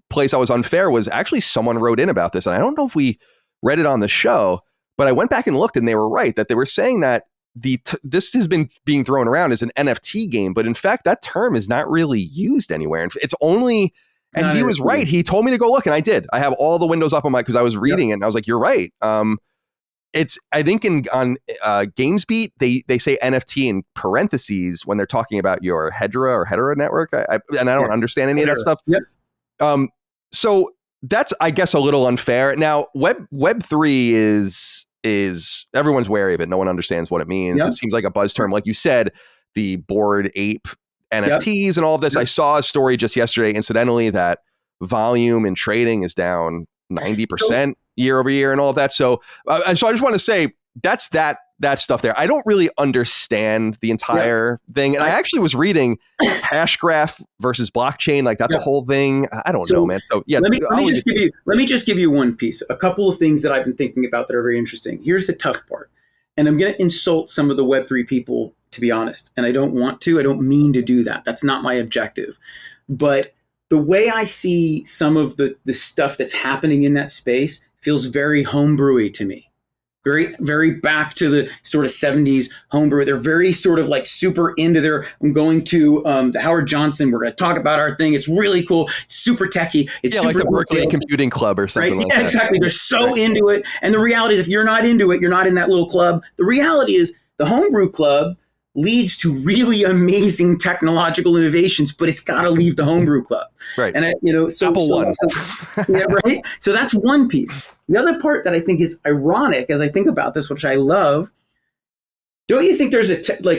place I was unfair was actually someone wrote in about this. And I don't know if we read it on the show, But I went back and looked, and they were right that they were saying that this has been being thrown around as an NFT game, but in fact, that term is not really used anywhere. And it's only, and he was right. He told me to go look, and I did. I have all the windows up on because I was reading it, and I was like, you're right. I think on GamesBeat, they say NFT in parentheses when they're talking about your Hedera network. And I don't understand any of that stuff. Yep. So that's, I guess, a little unfair. Now, Web3 is everyone's wary of it. No one understands what it means. Yep. It seems like a buzz term. Like you said, the Bored Ape NFTs and all of this. Yep. I saw a story just yesterday, incidentally, that volume in trading is down 90% year over year and all of that. So I just want to say that's that stuff there. I don't really understand the entire thing. And I actually was reading hashgraph versus blockchain. Like that's a whole thing. I don't know, man. So yeah, let me just give you one piece, a couple of things that I've been thinking about that are very interesting. Here's the tough part. And I'm going to insult some of the Web3 people, to be honest. And I don't mean to do that. That's not my objective. But the way I see some of the stuff that's happening in that space feels very homebrewy to me. Very, very back to the sort of 70s homebrew. They're very sort of like super into I'm going to the Howard Johnson. We're going to talk about our thing. It's really cool. Super techie. It's super like the Berkeley Computing Club or something like that. Yeah, exactly. They're so into it. And the reality is if you're not into it, you're not in that little club. The reality is the homebrew club leads to really amazing technological innovations, but it's got to leave the homebrew club. Right. And Apple One. Yeah, right. So that's one piece. The other part that I think is ironic as I think about this, which I love, don't you think there's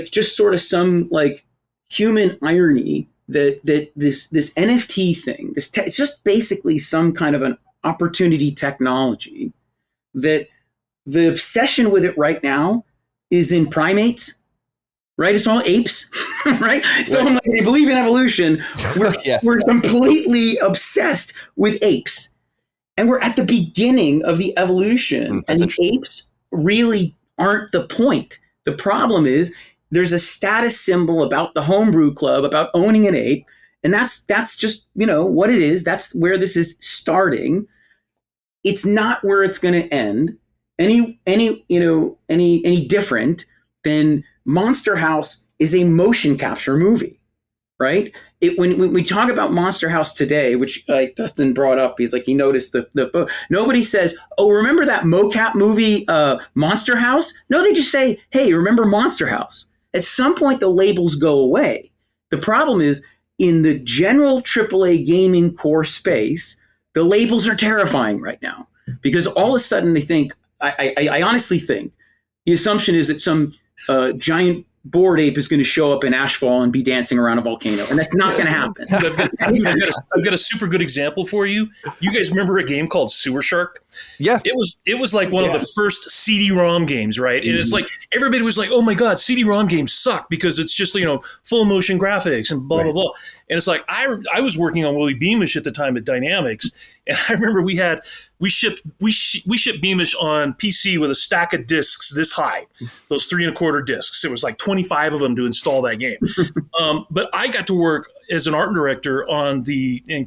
just sort of some like human irony that this NFT thing, it's just basically some kind of an opportunity technology that the obsession with it right now is in primates. Right, it's all apes, right? So I'm like, they believe in evolution. We're completely obsessed with apes, and we're at the beginning of the evolution. And the apes really aren't the point. The problem is there's a status symbol about the homebrew club, about owning an ape, and that's just what it is. That's where this is starting. It's not where it's going to end. Any different than Monster House is a motion capture movie, right? When we talk about Monster House today, which Dustin brought up, he's like, he noticed the nobody says, oh, remember that mocap movie, Monster House? No, they just say, hey, remember Monster House? At some point, the labels go away. The problem is in the general AAA gaming core space, the labels are terrifying right now because all of a sudden they think, I honestly think the assumption is that some giant Bored Ape is going to show up in Ashfall and be dancing around a volcano, and that's not going to happen. I've got a super good example for you. You guys remember a game called Sewer Shark? Yeah, it was like one of the first CD-ROM games, right? And it's like everybody was like, "Oh my god, CD-ROM games suck because it's just full motion graphics and blah blah blah." And it's like I was working on Willy Beamish at the time at Dynamics, and I remember we shipped Beamish on PC with a stack of discs this high, those 3 1/4 discs. It was like 25 of them to install that game. But I got to work as an art director and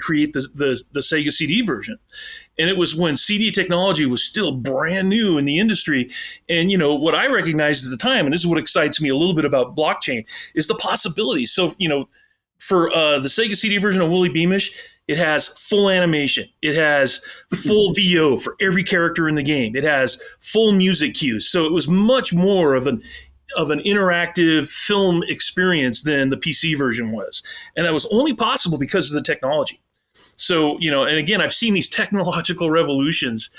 create the Sega CD version. And it was when CD technology was still brand new in the industry. And, what I recognized at the time, and this is what excites me a little bit about blockchain, is the possibilities. So, for the Sega CD version of Willy Beamish, it has full animation. It has full VO for every character in the game. It has full music cues. So it was much more of an interactive film experience than the PC version was. And that was only possible because of the technology. So, and again, I've seen these technological revolutions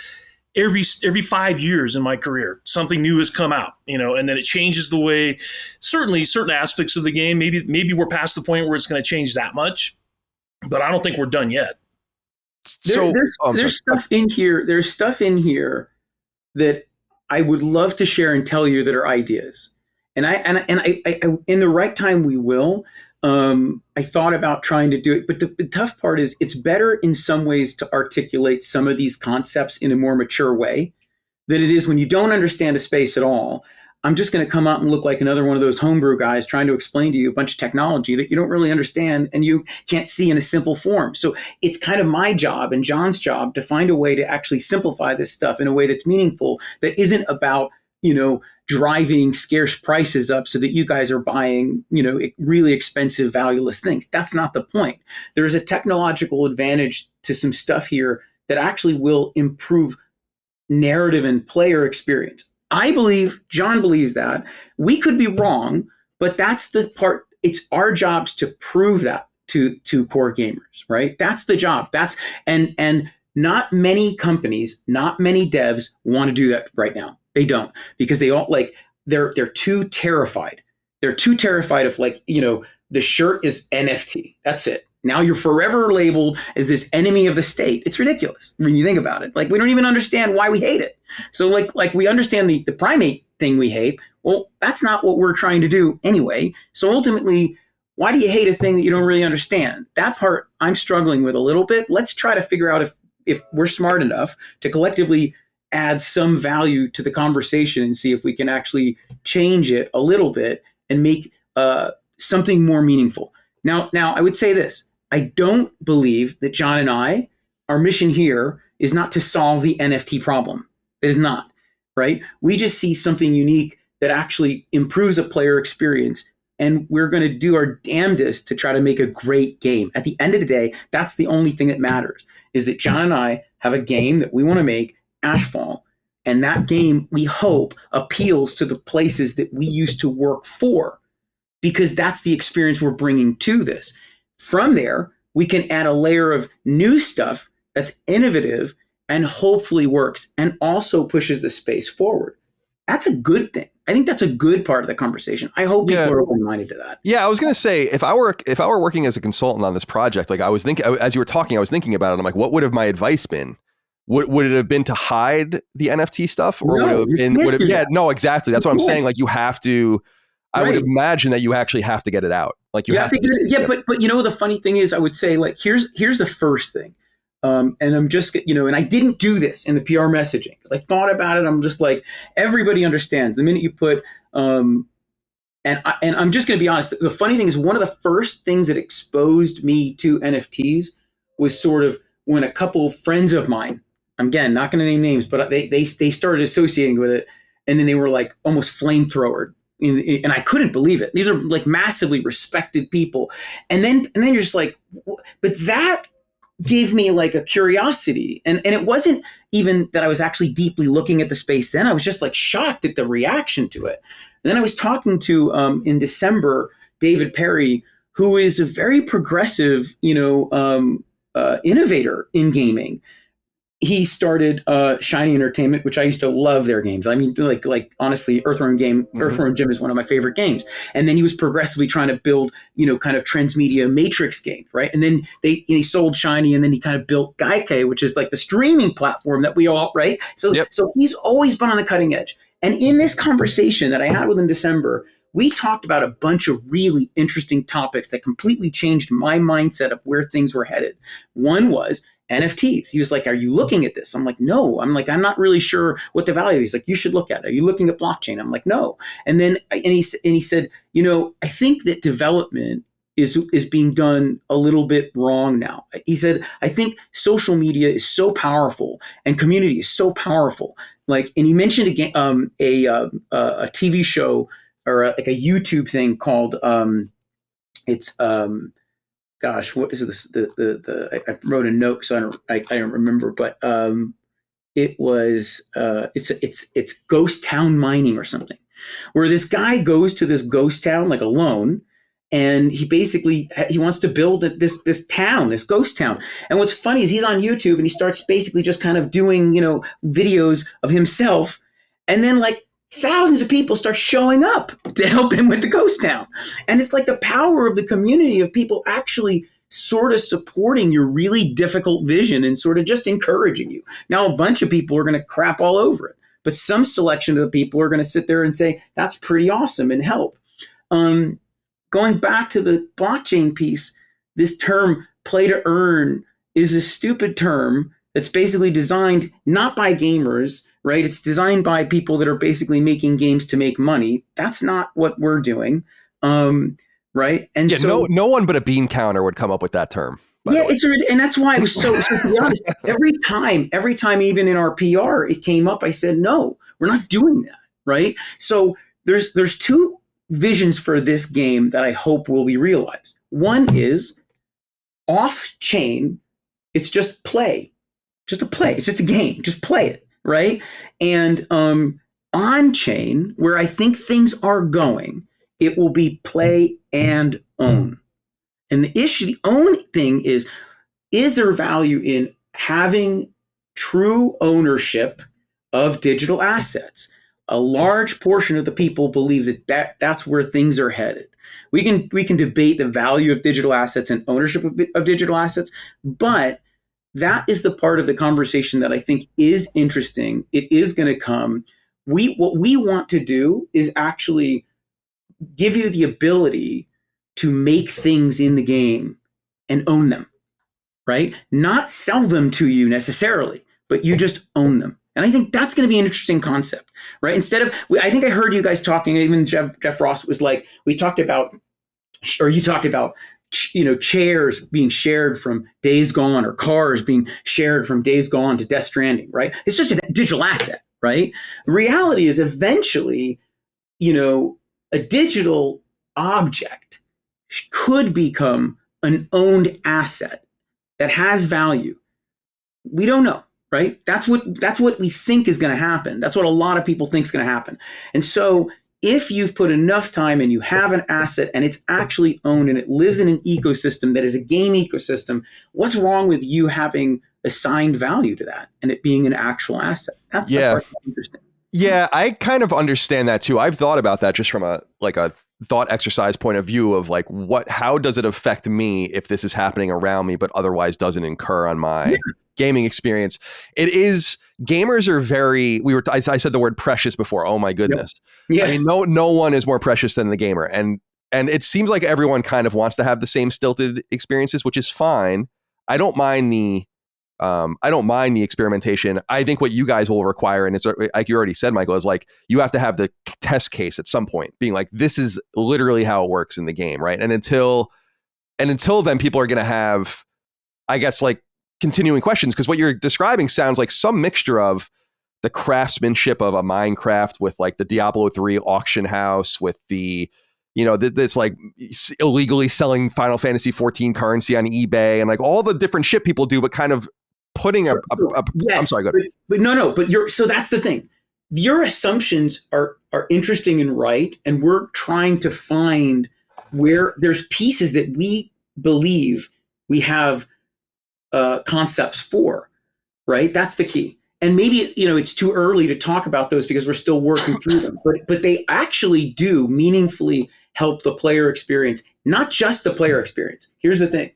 every 5 years in my career. Something new has come out, and then it changes the way, certainly certain aspects of the game. Maybe we're past the point where it's going to change that much, but I don't think we're done yet. There's stuff in here. There's stuff in here that I would love to share and tell you that are ideas. And I in the right time we will. I thought about trying to do it, but the tough part is it's better in some ways to articulate some of these concepts in a more mature way than it is when you don't understand a space at all. I'm just going to come out and look like another one of those homebrew guys trying to explain to you a bunch of technology that you don't really understand and you can't see in a simple form. So it's kind of my job and John's job to find a way to actually simplify this stuff in a way that's meaningful, that isn't about, driving scarce prices up so that you guys are buying, really expensive, valueless things. That's not the point. There's a technological advantage to some stuff here that actually will improve narrative and player experience. I believe, John believes that. We could be wrong, but that's the part. It's our jobs to prove that to core gamers, right? That's the job. And not many companies, not many devs want to do that right now. They don't, because they all they're too terrified. They're too terrified of the shirt is NFT. That's it. Now you're forever labeled as this enemy of the state. It's ridiculous when you think about it. We don't even understand why we hate it. So we understand the primate thing we hate. Well, that's not what we're trying to do anyway. So ultimately, why do you hate a thing that you don't really understand? That part I'm struggling with a little bit. Let's try to figure out if we're smart enough to collectively add some value to the conversation and see if we can actually change it a little bit and make something more meaningful. Now, I would say this. I don't believe that John and our mission here is not to solve the NFT problem. It is not, right? We just see something unique that actually improves a player experience, and we're going to do our damnedest to try to make a great game. At the end of the day, that's the only thing that matters, is that John and I have a game that we want to make, Ashfall, and that game, we hope, appeals to the places that we used to work for, because that's the experience we're bringing to this. From there, we can add a layer of new stuff that's innovative and hopefully works and also pushes the space forward. That's a good thing. I think that's a good part of the conversation. I hope people are open-minded to that. Yeah, I was going to say, if I were working as a consultant on this project, I was thinking, as you were talking, I was thinking about it. I'm like, what would have my advice been? Would it have been to hide the NFT stuff, or no, exactly. That's what I'm saying. You have to. I would imagine that you actually have to get it out. You have to get it. But the funny thing is, I would say here's the first thing. And I'm just, and I didn't do this in the PR messaging because I thought about it. I'm just everybody understands the minute you put, and I'm just going to be honest. The funny thing is, one of the first things that exposed me to NFTs was sort of when a couple of friends of mine, again, not going to name names, but they started associating with it, and then they were almost flamethrowered. And I couldn't believe it. These are massively respected people. And then you're just but that gave me a curiosity. And it wasn't even that I was actually deeply looking at the space then. I was just shocked at the reaction to it. And then I was talking to, in December, David Perry, who is a very progressive, innovator in gaming. He started Shiny Entertainment, which I used to love their games. I mean, honestly, Earthworm Jim is one of my favorite games. And then he was progressively trying to build, kind of Transmedia Matrix games, right? And then he sold Shiny, and then he kind of built Gaikai, which is the streaming platform that we all, right? So he's always been on the cutting edge. And in this conversation that I had with him in December, we talked about a bunch of really interesting topics that completely changed my mindset of where things were headed. One was NFTs. He was like, "Are you looking at this?" I'm like, "No." I'm not really sure what the value is. "You should look at it. Are you looking at blockchain?" I'm like, "No." And then he said, "I think that development is being done a little bit wrong now." He said, "I think social media is so powerful and community is so powerful." And he mentioned a TV show or a YouTube thing called gosh, what is this? I wrote a note, so I don't remember, but it was it's ghost town mining or something, where this guy goes to this ghost town alone, and he wants to build this town, this ghost town. And what's funny is he's on YouTube and he starts basically just kind of doing videos of himself, and then thousands of people start showing up to help him with the ghost town. And it's the power of the community of people actually sort of supporting your really difficult vision and sort of just encouraging you. Now, a bunch of people are going to crap all over it, but some selection of the people are going to sit there and say, "That's pretty awesome," and help. Going back to the blockchain piece, this term play to earn is a stupid term It's basically designed not by gamers, right? It's designed by people that are basically making games to make money. That's not what we're doing, right? And yeah, so no one but a bean counter would come up with that term. Yeah, and that's why it was so to be honest, every time even in our PR it came up, I said, no, we're not doing that, right? So there's two visions for this game that I hope will be realized. One is off chain, it's just play. Just a play. It's just a game. Just play it, right? And on chain, where I think things are going, it will be play and own. And the only thing is there value in having true ownership of digital assets? A large portion of the people believe that's where things are headed. We can debate the value of digital assets and ownership of digital assets, but that is the part of the conversation that I think is interesting. It is going to come. What we want to do is actually give you the ability to make things in the game and own them, right? Not sell them to you necessarily, but you just own them. And I think that's going to be an interesting concept, right? I think I heard you guys talking, even Jeff Ross was like, you talked about chairs being shared from Days Gone, or cars being shared from Days Gone to Death Stranding, right? It's just a digital asset, right? The reality is eventually, a digital object could become an owned asset that has value. We don't know, right? That's what we think is going to happen. That's what a lot of people think is going to happen. And so if you've put enough time and you have an asset and it's actually owned and it lives in an ecosystem that is a game ecosystem, what's wrong with you having assigned value to that and it being an actual asset? That's the part that's interesting. Yeah, I kind of understand that too. I've thought about that just from a thought exercise point of view of how does it affect me if this is happening around me, but otherwise doesn't incur on my gaming experience. It is, gamers are very, I said the word precious before. Oh my goodness. Yep. Yeah. I mean, no one is more precious than the gamer. And it seems like everyone kind of wants to have the same stilted experiences, which is fine. I don't mind the experimentation. I think what you guys will require, and it's like you already said, Michael, is you have to have the test case at some point being this is literally how it works in the game, right? And until then, people are going to have, I guess, continuing questions, because what you're describing sounds like some mixture of the craftsmanship of a Minecraft with the Diablo 3 auction house with the, that's illegally selling Final Fantasy 14 currency on eBay and all the different shit people do, but kind of putting yes, I'm sorry, go ahead. But so that's the thing. Your assumptions are interesting and right, and we're trying to find where there's pieces that we believe we have concepts for, right? That's the key. And maybe it's too early to talk about those because we're still working through them. But they actually do meaningfully help the player experience, not just the player experience. Here's the thing: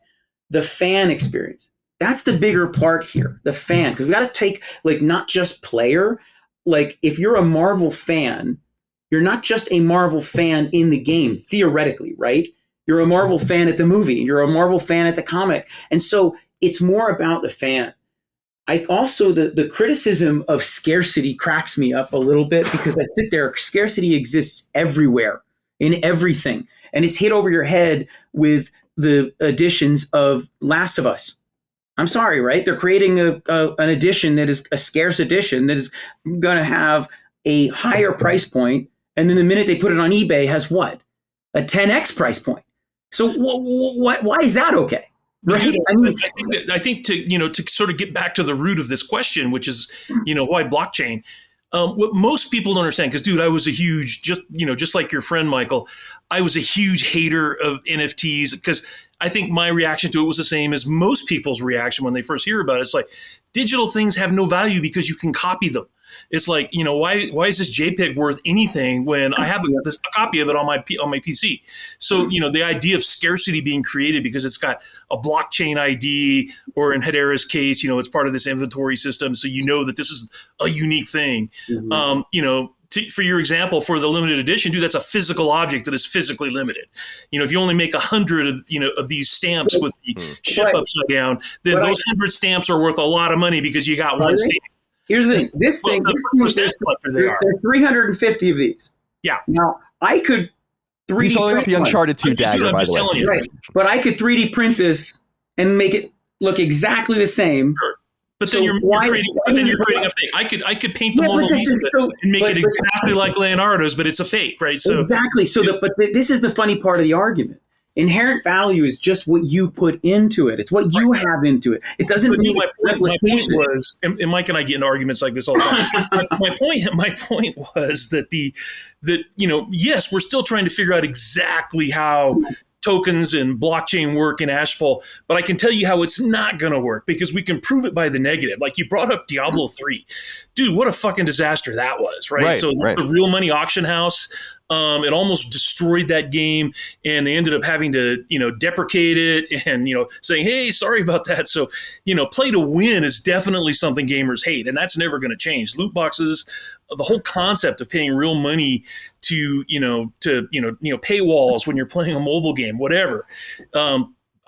the fan experience. That's the bigger part here, the fan, because we got to take not just player. If you're a Marvel fan, you're not just a Marvel fan in the game, theoretically, right? You're a Marvel fan at the movie. You're a Marvel fan at the comic. And so it's more about the fan. I also, the criticism of scarcity cracks me up a little bit because I sit there, scarcity exists everywhere, in everything. And it's hit over your head with the editions of Last of Us. I'm sorry, right? They're creating an edition that is a scarce edition that is going to have a higher price point. And then the minute they put it on eBay has what? A 10x price point. So why is that okay? Right? I think to sort of get back to the root of this question, which is, why blockchain? What most people don't understand, because dude, I was a huge, just like your friend Michael, I was a huge hater of NFTs because I think my reaction to it was the same as most people's reaction when they first hear about it. It's digital things have no value because you can copy them. It's why is this JPEG worth anything when I have a copy of it on my PC? So the idea of scarcity being created because it's got a blockchain ID, or in Hedera's case, it's part of this inventory system, so that this is a unique thing. Mm-hmm. for your example, for the limited edition, dude, that's a physical object that is physically limited. If you only make 100 of these stamps with the ship upside down, then those 100 stamps are worth a lot of money because you got one stamp. Here's the thing. This thing, there's 350 of these. Yeah. Now, I could 3D He's holding up print the Uncharted 2 dagger, by the way. Right. But I could 3D print this and make it look exactly the same. Sure. But then you're creating a fake. I could paint the Mona Lisa and make it exactly like Leonardo's, but it's a fake, right? So exactly. But this is the funny part of the argument. Inherent value is just what you put into it. It's what you have into it. It doesn't mean my point was, and Mike and I get in arguments like this all the time. my point was that yes, we're still trying to figure out exactly how tokens and blockchain work in Ashfall, but I can tell you how it's not going to work because we can prove it by the negative. Like you brought up Diablo 3. Dude, what a fucking disaster that was, right? The real money auction house, it almost destroyed that game, and they ended up having to, deprecate it and, saying, hey, sorry about that. So, play to win is definitely something gamers hate, and that's never going to change. Loot boxes, the whole concept of paying real money to paywalls when you're playing a mobile game, whatever.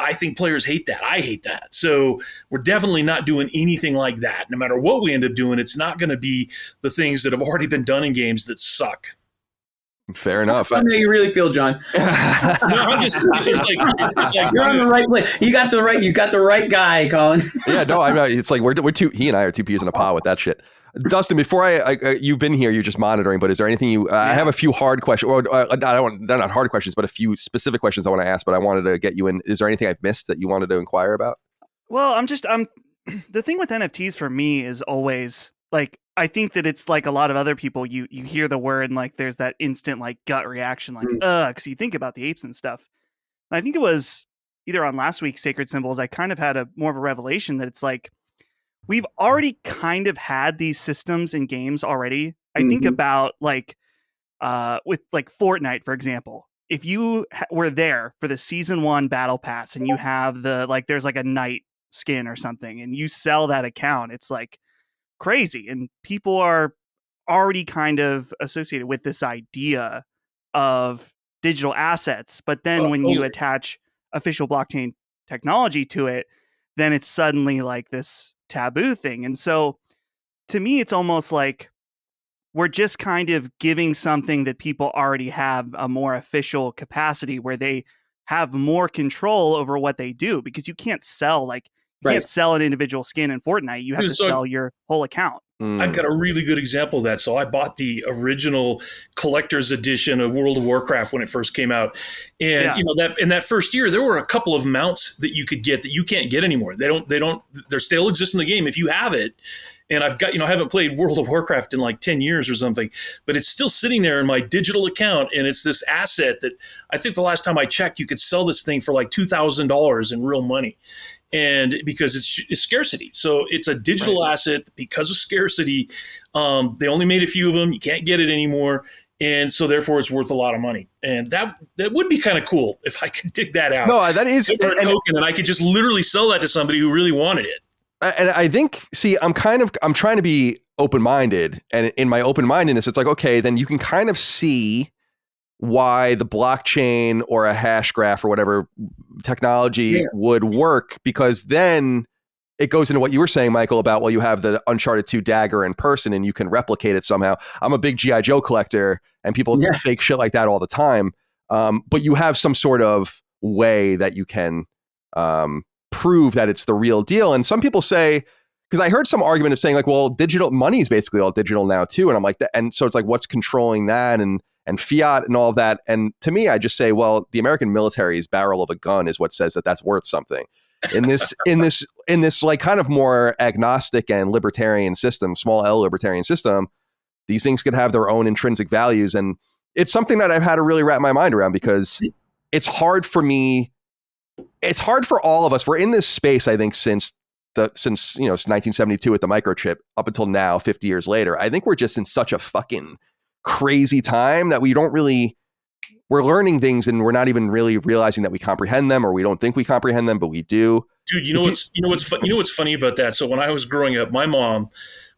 I think players hate that. I hate that. So we're definitely not doing anything like that. No matter what we end up doing, it's not going to be the things that have already been done in games that suck. Fair enough. I know you really feel, John. No, it's like you're on the right place. You got the right guy, Colin. Yeah, no, I mean, it's like he and I are two peas in a pod with that shit. Dustin, before you've been here, you're just monitoring, but is there anything I have a few hard questions, or they're not hard questions, but a few specific questions I want to ask, but I wanted to get you in. Is there anything I've missed that you wanted to inquire about? Well, the thing with NFTs for me is always like, I think that it's like a lot of other people, you hear the word and like, there's that instant like gut reaction, like, because you think about the apes and stuff. And I think it was either on last week's Sacred Symbols, I kind of had more of a revelation that it's like, we've already kind of had these systems in games already. I think about like with like Fortnite, for example. If you were there for the season 1 battle pass and you have there's like a knight skin or something and you sell that account, it's like crazy. And people are already kind of associated with this idea of digital assets. But then when you attach official blockchain technology to it, then it's suddenly like this taboo thing. And so to me, it's almost like we're just kind of giving something that people already have a more official capacity where they have more control over what they do, because you can't sell can't sell an individual skin in Fortnite. You have to sell your whole account. I've got a really good example of that. So I bought the original collector's edition of World of Warcraft when it first came out. And, that in that first year, there were a couple of mounts that you could get that you can't get anymore. They still exist in the game if you have it. And I've got, I haven't played World of Warcraft in like 10 years or something, but it's still sitting there in my digital account. And it's this asset that I think the last time I checked, you could sell this thing for like $2,000 in real money. And because it's scarcity. So it's a digital asset because of scarcity. They only made a few of them. You can't get it anymore. And so therefore it's worth a lot of money. And that would be kind of cool if I could dig that out. No, that is a token, and I could just literally sell that to somebody who really wanted it. And I think, I'm trying to be open-minded, and in my open-mindedness, it's like, okay, then you can kind of see why the blockchain or a hash graph or whatever technology would work, because then it goes into what you were saying, Michael, about, well, you have the Uncharted 2 dagger in person and you can replicate it somehow. I'm a big G.I. Joe collector and people fake shit like that all the time. But you have some sort of way that you can prove that it's the real deal. And some people say, because I heard some argument of saying like, well, digital money is basically all digital now too. And I'm like, and so it's like, what's controlling that? And fiat and all of that. And to me, I just say, well, the American military's barrel of a gun is what says that that's worth something. In this like kind of more agnostic and libertarian system, small L libertarian system, these things could have their own intrinsic values. And it's something that I've had to really wrap my mind around, because it's hard for me. It's hard for all of us. We're in this space, I think, since 1972 with the microchip up until now, 50 years later. I think we're just in such a fucking crazy time that we're learning things and we're not even really realizing that we comprehend them, or we don't think we comprehend them, but we do. Dude, what's funny about that? So when I was growing up, my mom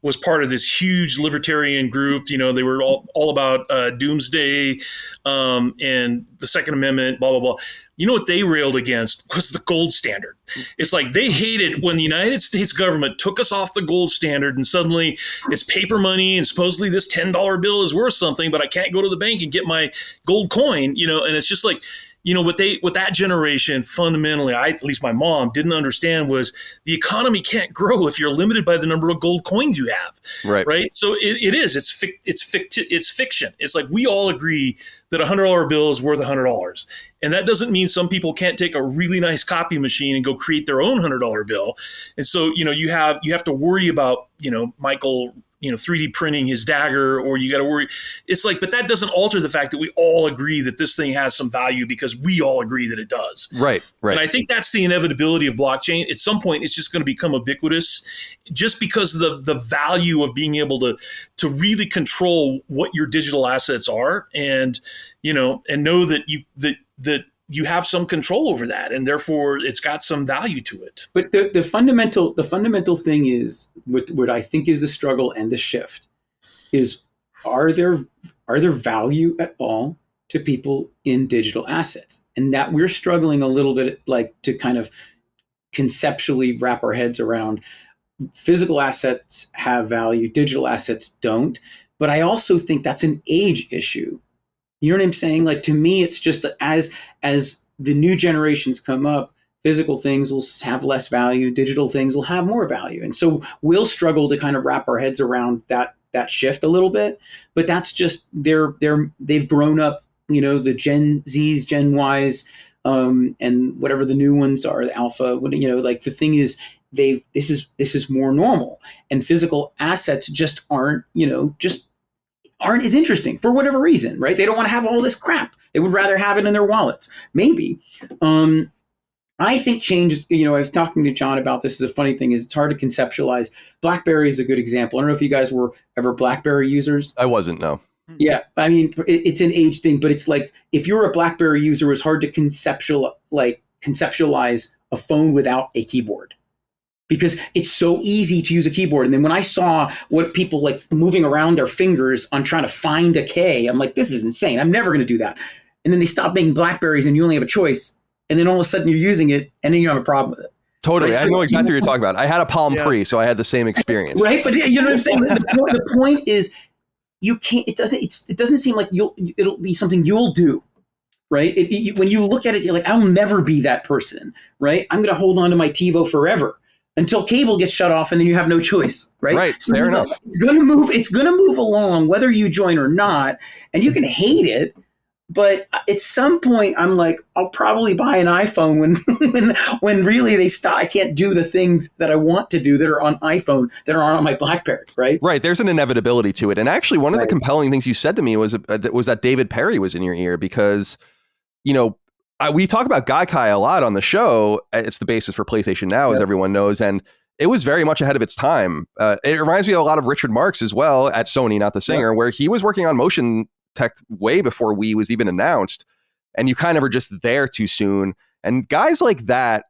was part of this huge libertarian group. You know, they were all about doomsday and the Second Amendment, blah, blah, blah. You know what they railed against was the gold standard. It's like they hated when the United States government took us off the gold standard and suddenly it's paper money and supposedly this $10 bill is worth something, but I can't go to the bank and get my gold coin, you know, and it's just like, you know, what that generation fundamentally, at least my mom didn't understand was the economy can't grow if you're limited by the number of gold coins you have. Right. So it's fiction. It's like we all agree that a $100 bill is worth $100. And that doesn't mean some people can't take a really nice copy machine and go create their own $100 bill. And so, you know, you have to worry about, you know, Michael, you know, 3D printing his dagger, or you got to worry. It's like, but that doesn't alter the fact that we all agree that this thing has some value because we all agree that it does. Right. And I think that's the inevitability of blockchain. At some point, it's just going to become ubiquitous just because of the value of being able to really control what your digital assets are and, you know, and know that you have some control over that, and therefore it's got some value to it. But the fundamental thing is what I think is the struggle and the shift is are there value at all to people in digital assets, and that we're struggling a little bit like to kind of conceptually wrap our heads around. Physical assets have value, digital assets don't. But I also think that's an age issue. You know what I'm saying? Like, to me, it's just as the new generations come up, physical things will have less value, digital things will have more value. And so we'll struggle to kind of wrap our heads around that shift a little bit. But that's just they've grown up, you know, the Gen Zs, Gen Ys, and whatever the new ones are, the alpha, you know, like the thing is this is more normal, and physical assets just aren't as interesting for whatever reason, right? They don't want to have all this crap. They would rather have it in their wallets. Maybe. I think change, you know, I was talking to John about this. Is a funny thing is it's hard to conceptualize. BlackBerry is a good example. I don't know if you guys were ever BlackBerry users. I wasn't, no. Yeah. I mean, it's an age thing, but it's like, if you're a BlackBerry user, it's hard to conceptualize a phone without a keyboard, because it's so easy to use a keyboard. And then when I saw what people like moving around their fingers on trying to find a K, I'm like, this is insane. I'm never going to do that. And then they stop making BlackBerries and you only have a choice. And then all of a sudden you're using it and then you have a problem with it. Totally. Right? I know exactly what you're talking about. I had a Palm Pre, so I had the same experience. Right. But you know what I'm saying? The point is, you can't, it doesn't seem like it'll be something you'll do. Right. When you look at it, you're like, I'll never be that person. Right. I'm going to hold on to my TiVo forever until cable gats shut off, and then you have no choice, right? Right, so fair enough. It's gonna move along, whether you join or not, and you can hate it, but at some point, I'm like, I'll probably buy an iPhone when really they stop. I can't do the things that I want to do that are on iPhone that are on my BlackBerry, right? Right. There's an inevitability to it, and actually, one of the compelling things you said to me was that David Perry was in your ear because, you know, we talk about Gaikai a lot on the show. It's the basis for PlayStation Now, as everyone knows. And it was very much ahead of its time. It reminds me a lot of Richard Marx as well at Sony, not the singer, where he was working on motion tech way before Wii was even announced. And you kind of are just there too soon. And guys like that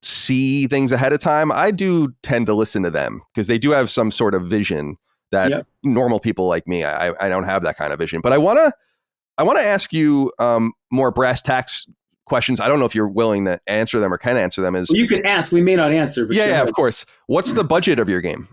see things ahead of time, I do tend to listen to them because they do have some sort of vision that normal people like me, I don't have that kind of vision. But I want to ask you more brass tacks questions. I don't know if you're willing to answer them or can answer them. You can ask. We may not answer. But yeah, of course. What's the budget of your game?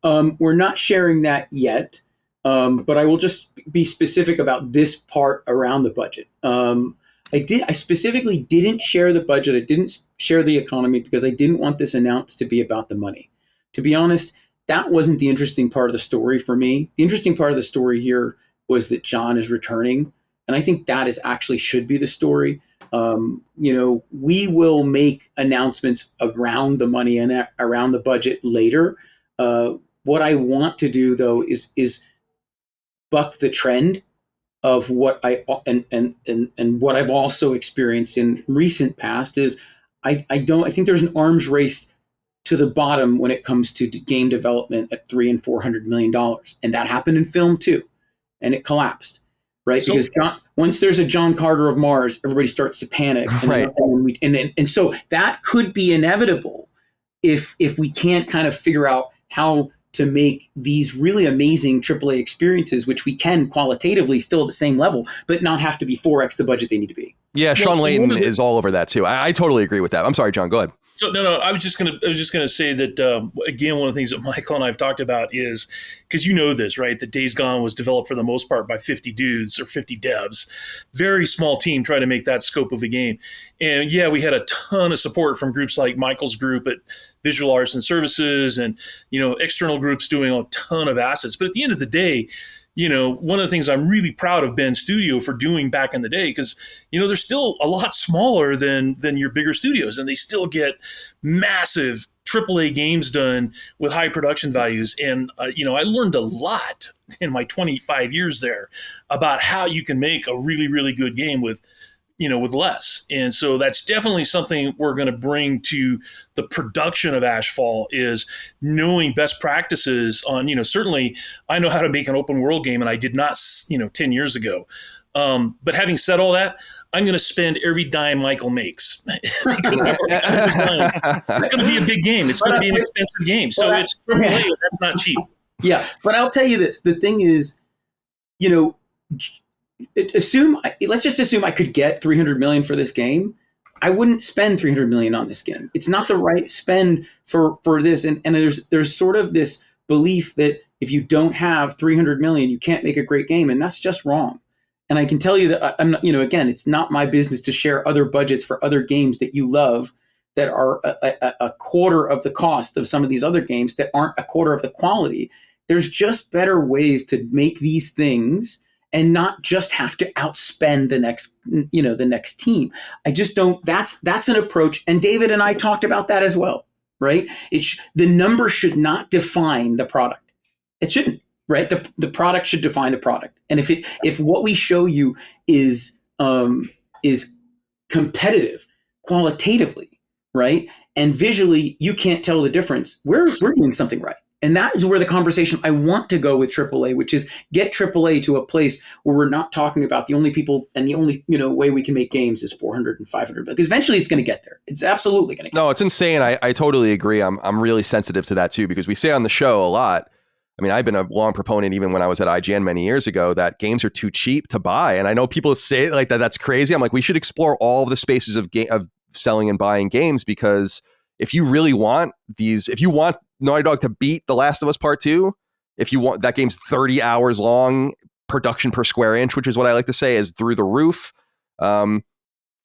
We're not sharing that yet, but I will just be specific about this part around the budget. I specifically didn't share the budget. I didn't share the economy because I didn't want this announced to be about the money. To be honest, that wasn't the interesting part of the story for me. The interesting part of the story here was that John is returning. And I think that is actually should be the story. We will make announcements around the money and around the budget later. What I want to do though is buck the trend of what I and what I've also experienced in recent past is I think there's an arms race to the bottom when it comes to game development at $300 and $400 million, and that happened in film too, and it collapsed. Right, so, because once there's a John Carter of Mars, everybody starts to panic, and so that could be inevitable if we can't kind of figure out how to make these really amazing AAA experiences, which we can qualitatively still at the same level, but not have to be 4x the budget they need to be. Yeah, Sean Layden is all over that too. I totally agree with that. I'm sorry, John, go ahead. So no, I was just gonna say that again. One of the things that Michael and I have talked about is, because you know this, right? That Days Gone was developed for the most part by 50 dudes or 50 devs, very small team trying to make that scope of the game. And yeah, we had a ton of support from groups like Michael's group at Visual Arts and Services, and external groups doing a ton of assets. But at the end of the day, one of the things I'm really proud of Ben Studio for doing back in the day, because, they're still a lot smaller than your bigger studios, and they still get massive AAA games done with high production values. And, I learned a lot in my 25 years there about how you can make a really, really good game with less. And so that's definitely something we're going to bring to the production of Ashfall, is knowing best practices on, certainly I know how to make an open world game, and I did not, 10 years ago. But having said all that, I'm going to spend every dime Michael makes because it's going to be a big game. It's going to be an expensive game. So it's AAA, that's not cheap. Yeah. But I'll tell you this, the thing is, let's just assume I could get 300 million for this game. I wouldn't spend 300 million on this game. It's not the right spend for this. And there's sort of this belief that if you don't have 300 million, you can't make a great game. And that's just wrong. And I can tell you that I'm not, again, it's not my business to share other budgets for other games that you love that are a quarter of the cost of some of these other games that aren't a quarter of the quality. There's just better ways to make these things and not just have to outspend the next team. I just don't, that's an approach. And David and I talked about that as well, right? The number should not define the product. It shouldn't, right? The product should define the product. And if what we show you is competitive qualitatively, right? And visually, you can't tell the difference, we're doing something right. And that is where the conversation I want to go with AAA, which is get AAA to a place where we're not talking about the only people and the only way we can make games is 400 and 500. Because eventually it's going to get there. It's absolutely going to get there. No, it's insane. I totally agree. I'm really sensitive to that too, because we say on the show a lot. I mean, I've been a long proponent, even when I was at IGN many years ago, that games are too cheap to buy. And I know people say like that. That's crazy. I'm like, we should explore all of the spaces of selling and buying games, because if you really want if you want Naughty Dog to beat The Last of Us Part 2, if you want, that game's 30 hours long, production per square inch, which is what I like to say is through the roof. You're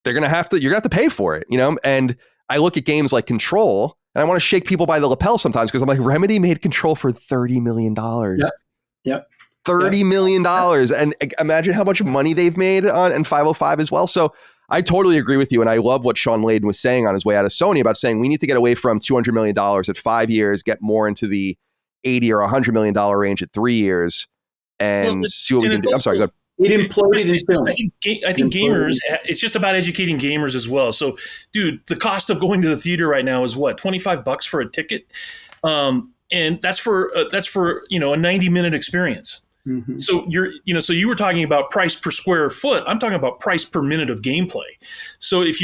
going to have to pay for it, And I look at games like Control, and I want to shake people by the lapel sometimes, because I'm like, Remedy made Control for $30 million. Yep. $30 million. And imagine how much money they've made on 505 as well. So I totally agree with you. And I love what Sean Layden was saying on his way out of Sony about saying we need to get away from $200 million at 5 years, get more into the $80 or $100 million range at 3 years, and see what we can do. I'm sorry, go ahead. It imploded in film. I think gamers, it's just about educating gamers as well. So, dude, the cost of going to the theater right now is what, $25 for a ticket? And that's for a 90-minute experience. Mm-hmm. So you were talking about price per square foot. I'm talking about price per minute of gameplay. So if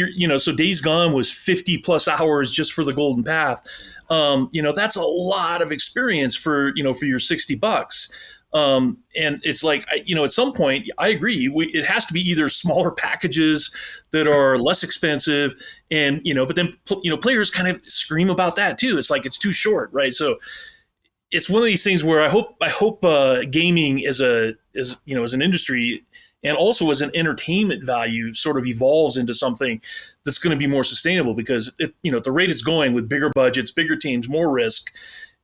so Days Gone was 50 plus hours just for the Golden Path. That's a lot of experience for your $60. And it's like, at some point, I agree. It has to be either smaller packages that are less expensive, and but then players kind of scream about that too. It's like it's too short, right? So it's one of these things where I hope gaming as an industry and also as an entertainment value sort of evolves into something that's going to be more sustainable, because at the rate it's going with bigger budgets, bigger teams, more risk.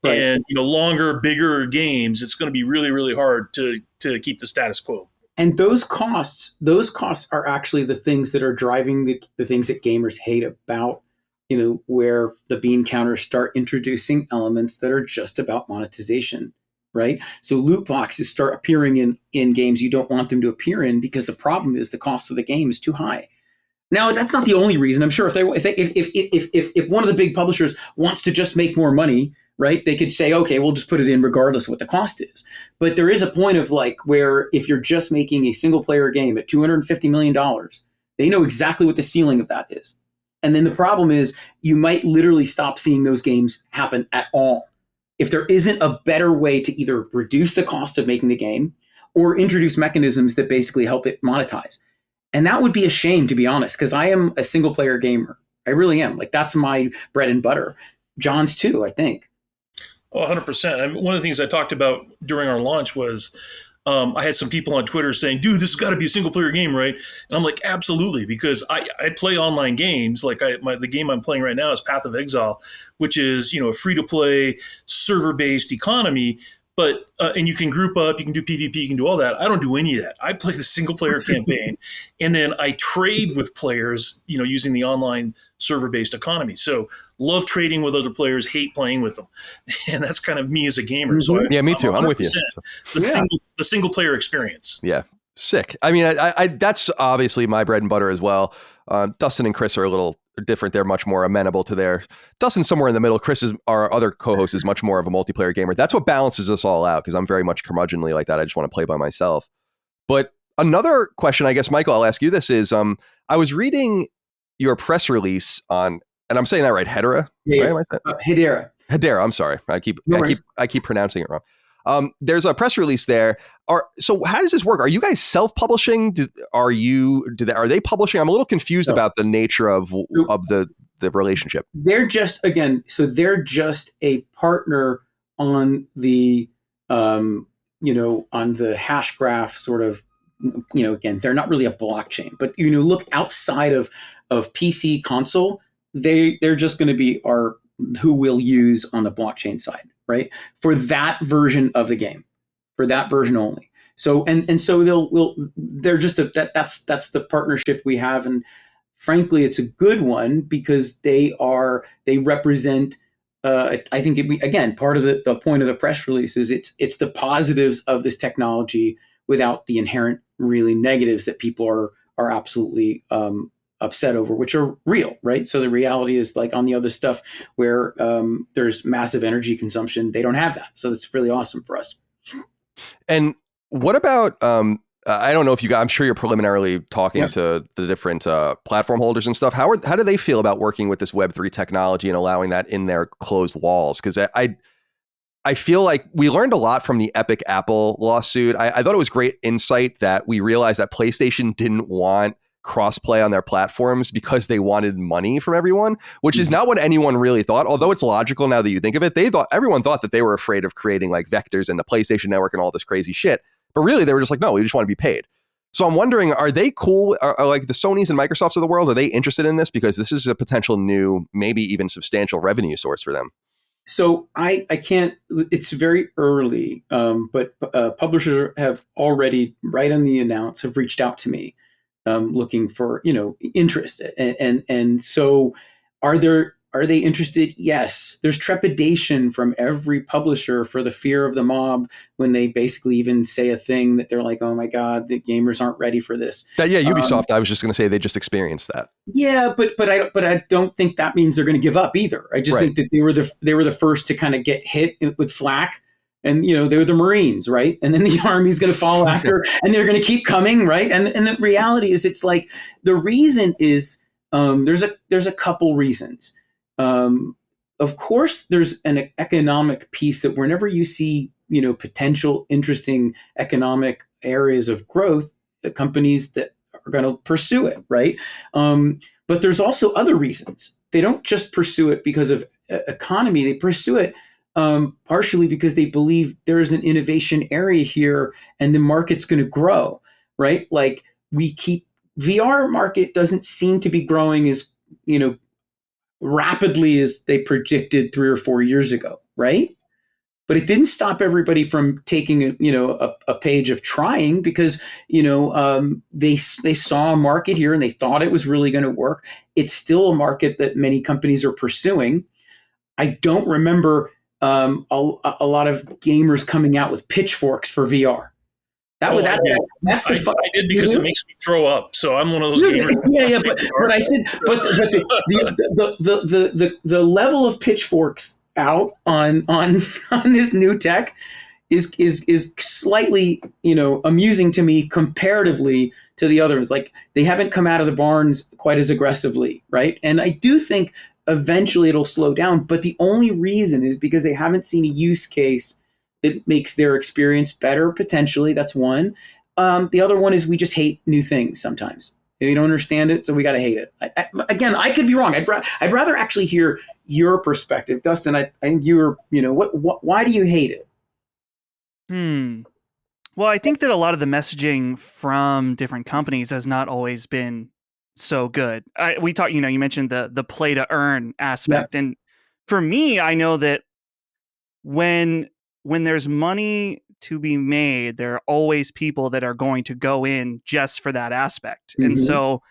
Right. And longer, bigger games, it's going to be really, really hard to keep the status quo. And those costs are actually the things that are driving the things that gamers hate about, where the bean counters start introducing elements that are just about monetization, right? So loot boxes start appearing in games you don't want them to appear in, because the problem is the cost of the game is too high. Now, that's not the only reason. I'm sure if one of the big publishers wants to just make more money, right, they could say, okay, we'll just put it in regardless of what the cost is. But there is a point of where if you're just making a single player game at $250 million, they know exactly what the ceiling of that is. And then the problem is you might literally stop seeing those games happen at all, if there isn't a better way to either reduce the cost of making the game or introduce mechanisms that basically help it monetize. And that would be a shame, to be honest, because I am a single player gamer. I really am. Like, that's my bread and butter. John's too, I think. Oh, 100%. I mean, one of the things I talked about during our launch was I had some people on Twitter saying, dude, this has got to be a single player game, right? And I'm like, absolutely, because I play online games. Like the game I'm playing right now is Path of Exile, which is, a free to play server based economy. But and you can group up, you can do PvP, you can do all that. I don't do any of that. I play the single player campaign, and then I trade with players, using the online server based economy. So love trading with other players, hate playing with them, and that's kind of me as a gamer. Mm-hmm. So yeah, me too. I'm with you. The single player experience. Yeah, sick. I mean, I that's obviously my bread and butter as well. Dustin and Chris are a little different. They're much more amenable to their. Dustin's somewhere in the middle. Chris is our other co-host is much more of a multiplayer gamer. That's what balances us all out, because I'm very much curmudgeonly like that. I just want to play by myself. But another question, I guess, Michael, I'll ask you this is, I was reading your press release on, and I'm saying that right, Hedera? Yeah, right? Hedera. Hedera, I'm sorry. I keep pronouncing it wrong. There's a press release there. So how does this work? Are you guys self-publishing? Are they publishing? I'm a little confused about the nature of the relationship. They're just a partner on the on the hashgraph sort of, again, they're not really a blockchain, but look outside of PC console, they're just going to be who we'll use on the blockchain side, right? For that version of the game, for that version only. So so they're just that's the partnership we have, and frankly, it's a good one because they represent. I think again, part of the point of the press release is it's the positives of this technology without the inherent really negatives that people are absolutely upset over, which are real, right? So the reality is, like on the other stuff where there's massive energy consumption, they don't have that. So it's really awesome for us. And what about, I don't know if I'm sure you're preliminarily talking to the different platform holders and stuff. How do they feel about working with this Web3 technology and allowing that in their closed walls? Because I feel like we learned a lot from the Epic Apple lawsuit. I thought it was great insight that we realized that PlayStation didn't want crossplay on their platforms because they wanted money from everyone, which is not what anyone really thought. Although it's logical now that you think of it, everyone thought that they were afraid of creating like vectors in the PlayStation Network and all this crazy shit. But really, they were just like, no, we just want to be paid. So I'm wondering, are they cool? Are like the Sonys and Microsofts of the world, are they interested in this? Because this is a potential new, maybe even substantial revenue source for them. So I can't, it's very early, but publishers have already, right on the announce, have reached out to me looking for, interest. And so are they interested? Yes. There's trepidation from every publisher for the fear of the mob when they basically even say a thing that they're like, oh my God, the gamers aren't ready for this. Ubisoft, I was just going to say they just experienced that. Yeah, but I don't think that means they're going to give up either. I just think that they were the first to kind of get hit with flack. And, they were the Marines, right? And then the Army's going to follow after and they're going to keep coming, right? And the reality is, it's like, the reason is there's a couple reasons. Of course, there's an economic piece that whenever you see, potential interesting economic areas of growth, the companies that are going to pursue it, right? But there's also other reasons. They don't just pursue it because of economy. They pursue it partially because they believe there is an innovation area here and the market's going to grow, right? Like VR market doesn't seem to be growing as, rapidly as they predicted 3 or 4 years ago, right? But it didn't stop everybody from taking a page of trying because they saw a market here and they thought it was really going to work. It's still a market that many companies are pursuing. I don't remember a lot of gamers coming out with pitchforks for VR. I did because it makes me throw up. So I'm one of those gamers. Yeah. But I said, but the level of pitchforks out on this new tech is slightly amusing to me comparatively to the others. Like, they haven't come out of the barns quite as aggressively, right? And I do think eventually it'll slow down. But the only reason is because they haven't seen a use case that makes their experience better, potentially. That's one. The other one is we just hate new things sometimes. You don't understand it, so we got to hate it. Again, I could be wrong. I'd rather actually hear your perspective, Dustin. I think you're, why do you hate it? Well, I think that a lot of the messaging from different companies has not always been so good. We talked, you mentioned the play to earn aspect, and for me, I know that when there's money to be made, there are always people that are going to go in just for that aspect. Mm-hmm. And so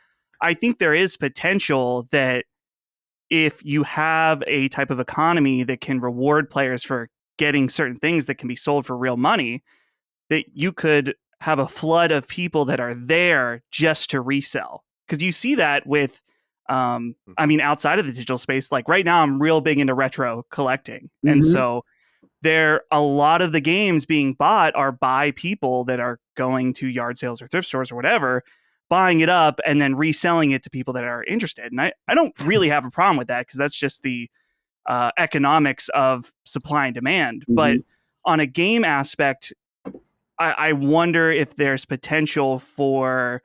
I think there is potential that if you have a type of economy that can reward players for getting certain things that can be sold for real money, that you could have a flood of people that are there just to resell. Because you see that with, outside of the digital space, like right now I'm real big into retro collecting. Mm-hmm. And so a lot of the games being bought are by people that are going to yard sales or thrift stores or whatever, buying it up and then reselling it to people that are interested. And I don't really have a problem with that because that's just the economics of supply and demand. Mm-hmm. But on a game aspect, I wonder if there's potential for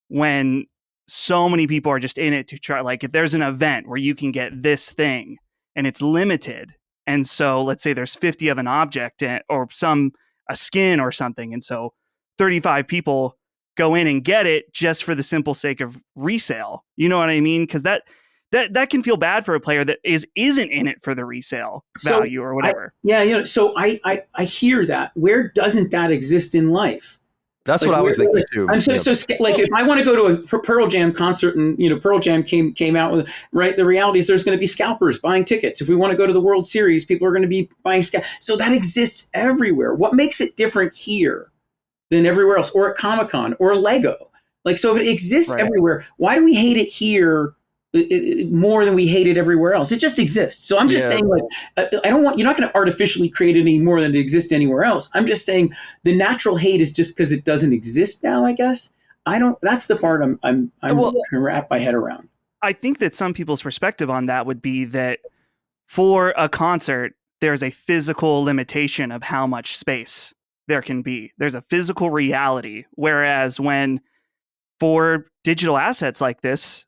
when so many people are just in it to try, like if there's an event where you can get this thing and it's limited. And so let's say there's 50 of an object or a skin or something. And so 35 people go in and get it just for the simple sake of resale. You know what I mean? Because that can feel bad for a player that isn't in it for the resale value or whatever. So I hear that. Where doesn't that exist in life? That's what I was thinking too. I'm so like if I want to go to a Pearl Jam concert and Pearl Jam came out with right, the reality is there's going to be scalpers buying tickets. If we want to go to the World Series, people are going to be buying so that exists everywhere. What makes it different here than everywhere else, or at Comic-Con or Lego? Like, so if it exists everywhere, why do we hate it here more than we hate it everywhere else? It just exists. So I'm just saying, like, I don't want, you're not going to artificially create it any more than it exists anywhere else. I'm just saying the natural hate is just because it doesn't exist now, I guess. That's the part I'm trying to wrap my head around. I think that some people's perspective on that would be that for a concert, there's a physical limitation of how much space there can be. There's a physical reality. Whereas for digital assets like this,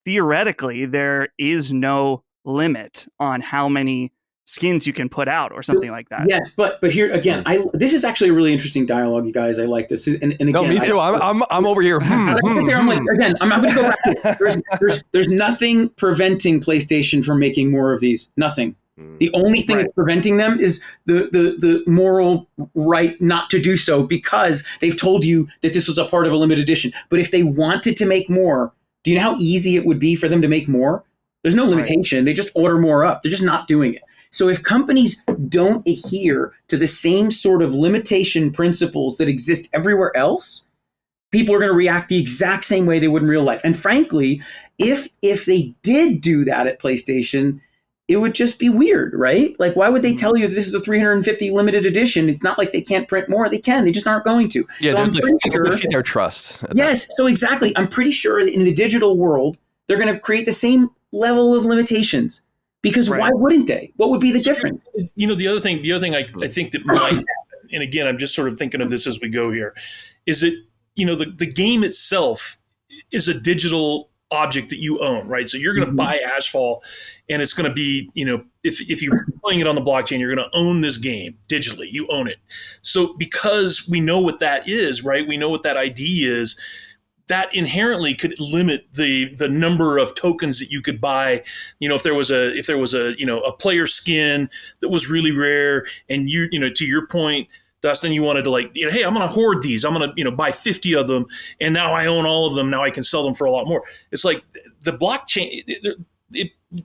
theoretically, there is no limit on how many skins you can put out or something like that. Yeah, but here again, this is actually a really interesting dialogue, you guys. I like this, and again, no, me too. I'm over here. I'm like, again, I'm going to go back to there's nothing preventing PlayStation from making more of these. Nothing. The only thing that's preventing them is the moral right not to do so, because they've told you that this was a part of a limited edition. But if they wanted to make more, do you know how easy it would be for them to make more? There's no limitation. Right. They just order more up. They're just not doing it. So if companies don't adhere to the same sort of limitation principles that exist everywhere else, people are going to react the exact same way they would in real life. And frankly, if they did do that at PlayStation, it would just be weird, right? Like, why would they tell you this is a 350 limited edition? It's not like they can't print more. They can. They just aren't going to. Yeah, so I'm pretty sure defeat their trust. Yes. So exactly. I'm pretty sure that in the digital world, they're going to create the same level of limitations, because why wouldn't they? What would be the difference? The other thing I think that might happen, and again, I'm just sort of thinking of this as we go here, is that, the game itself is a digital object that you own, right? So you're going to buy Ashfall, and it's going to be, if you're playing it on the blockchain, you're going to own this game digitally. You own it. So because we know what that is, right? We know what that ID is. That inherently could limit the number of tokens that you could buy. If there was a player skin that was really rare, and to your point, Dustin, you wanted to hey, I'm going to hoard these. I'm going to buy 50 of them, and now I own all of them. Now I can sell them for a lot more. It's like the blockchain,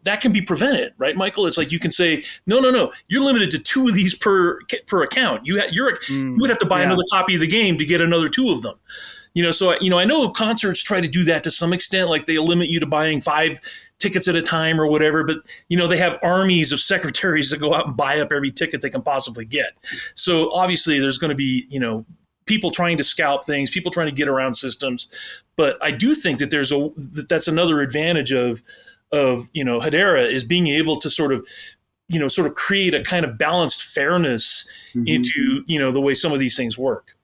that can be prevented, right, Michael? It's like you can say, no, you're limited to 2 of these per account. You would have to buy another copy of the game to get another 2 of them. So I know concerts try to do that to some extent, like they limit you to buying 5 tickets at a time or whatever, but they have armies of secretaries that go out and buy up every ticket they can possibly get. So obviously there's going to be, people trying to scalp things, people trying to get around systems. But I do think that that's another advantage of Hedera is being able to sort of create a kind of balanced fairness into, the way some of these things work.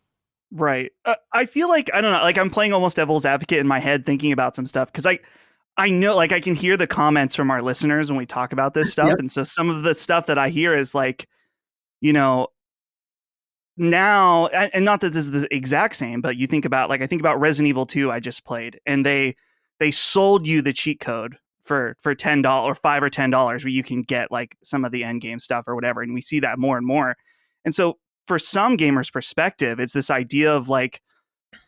Right. I feel like, I don't know, like I'm playing almost devil's advocate in my head thinking about some stuff because I know, like, I can hear the comments from our listeners when we talk about this stuff. Yep. And so some of the stuff that I hear is like, now, and not that this is the exact same, but you think about, like, I think about Resident Evil 2 I just played, and they sold you the cheat code for $10 or $5 or $10 where you can get like some of the end game stuff or whatever. And we see that more and more. And so for some gamers' perspective, it's this idea of like,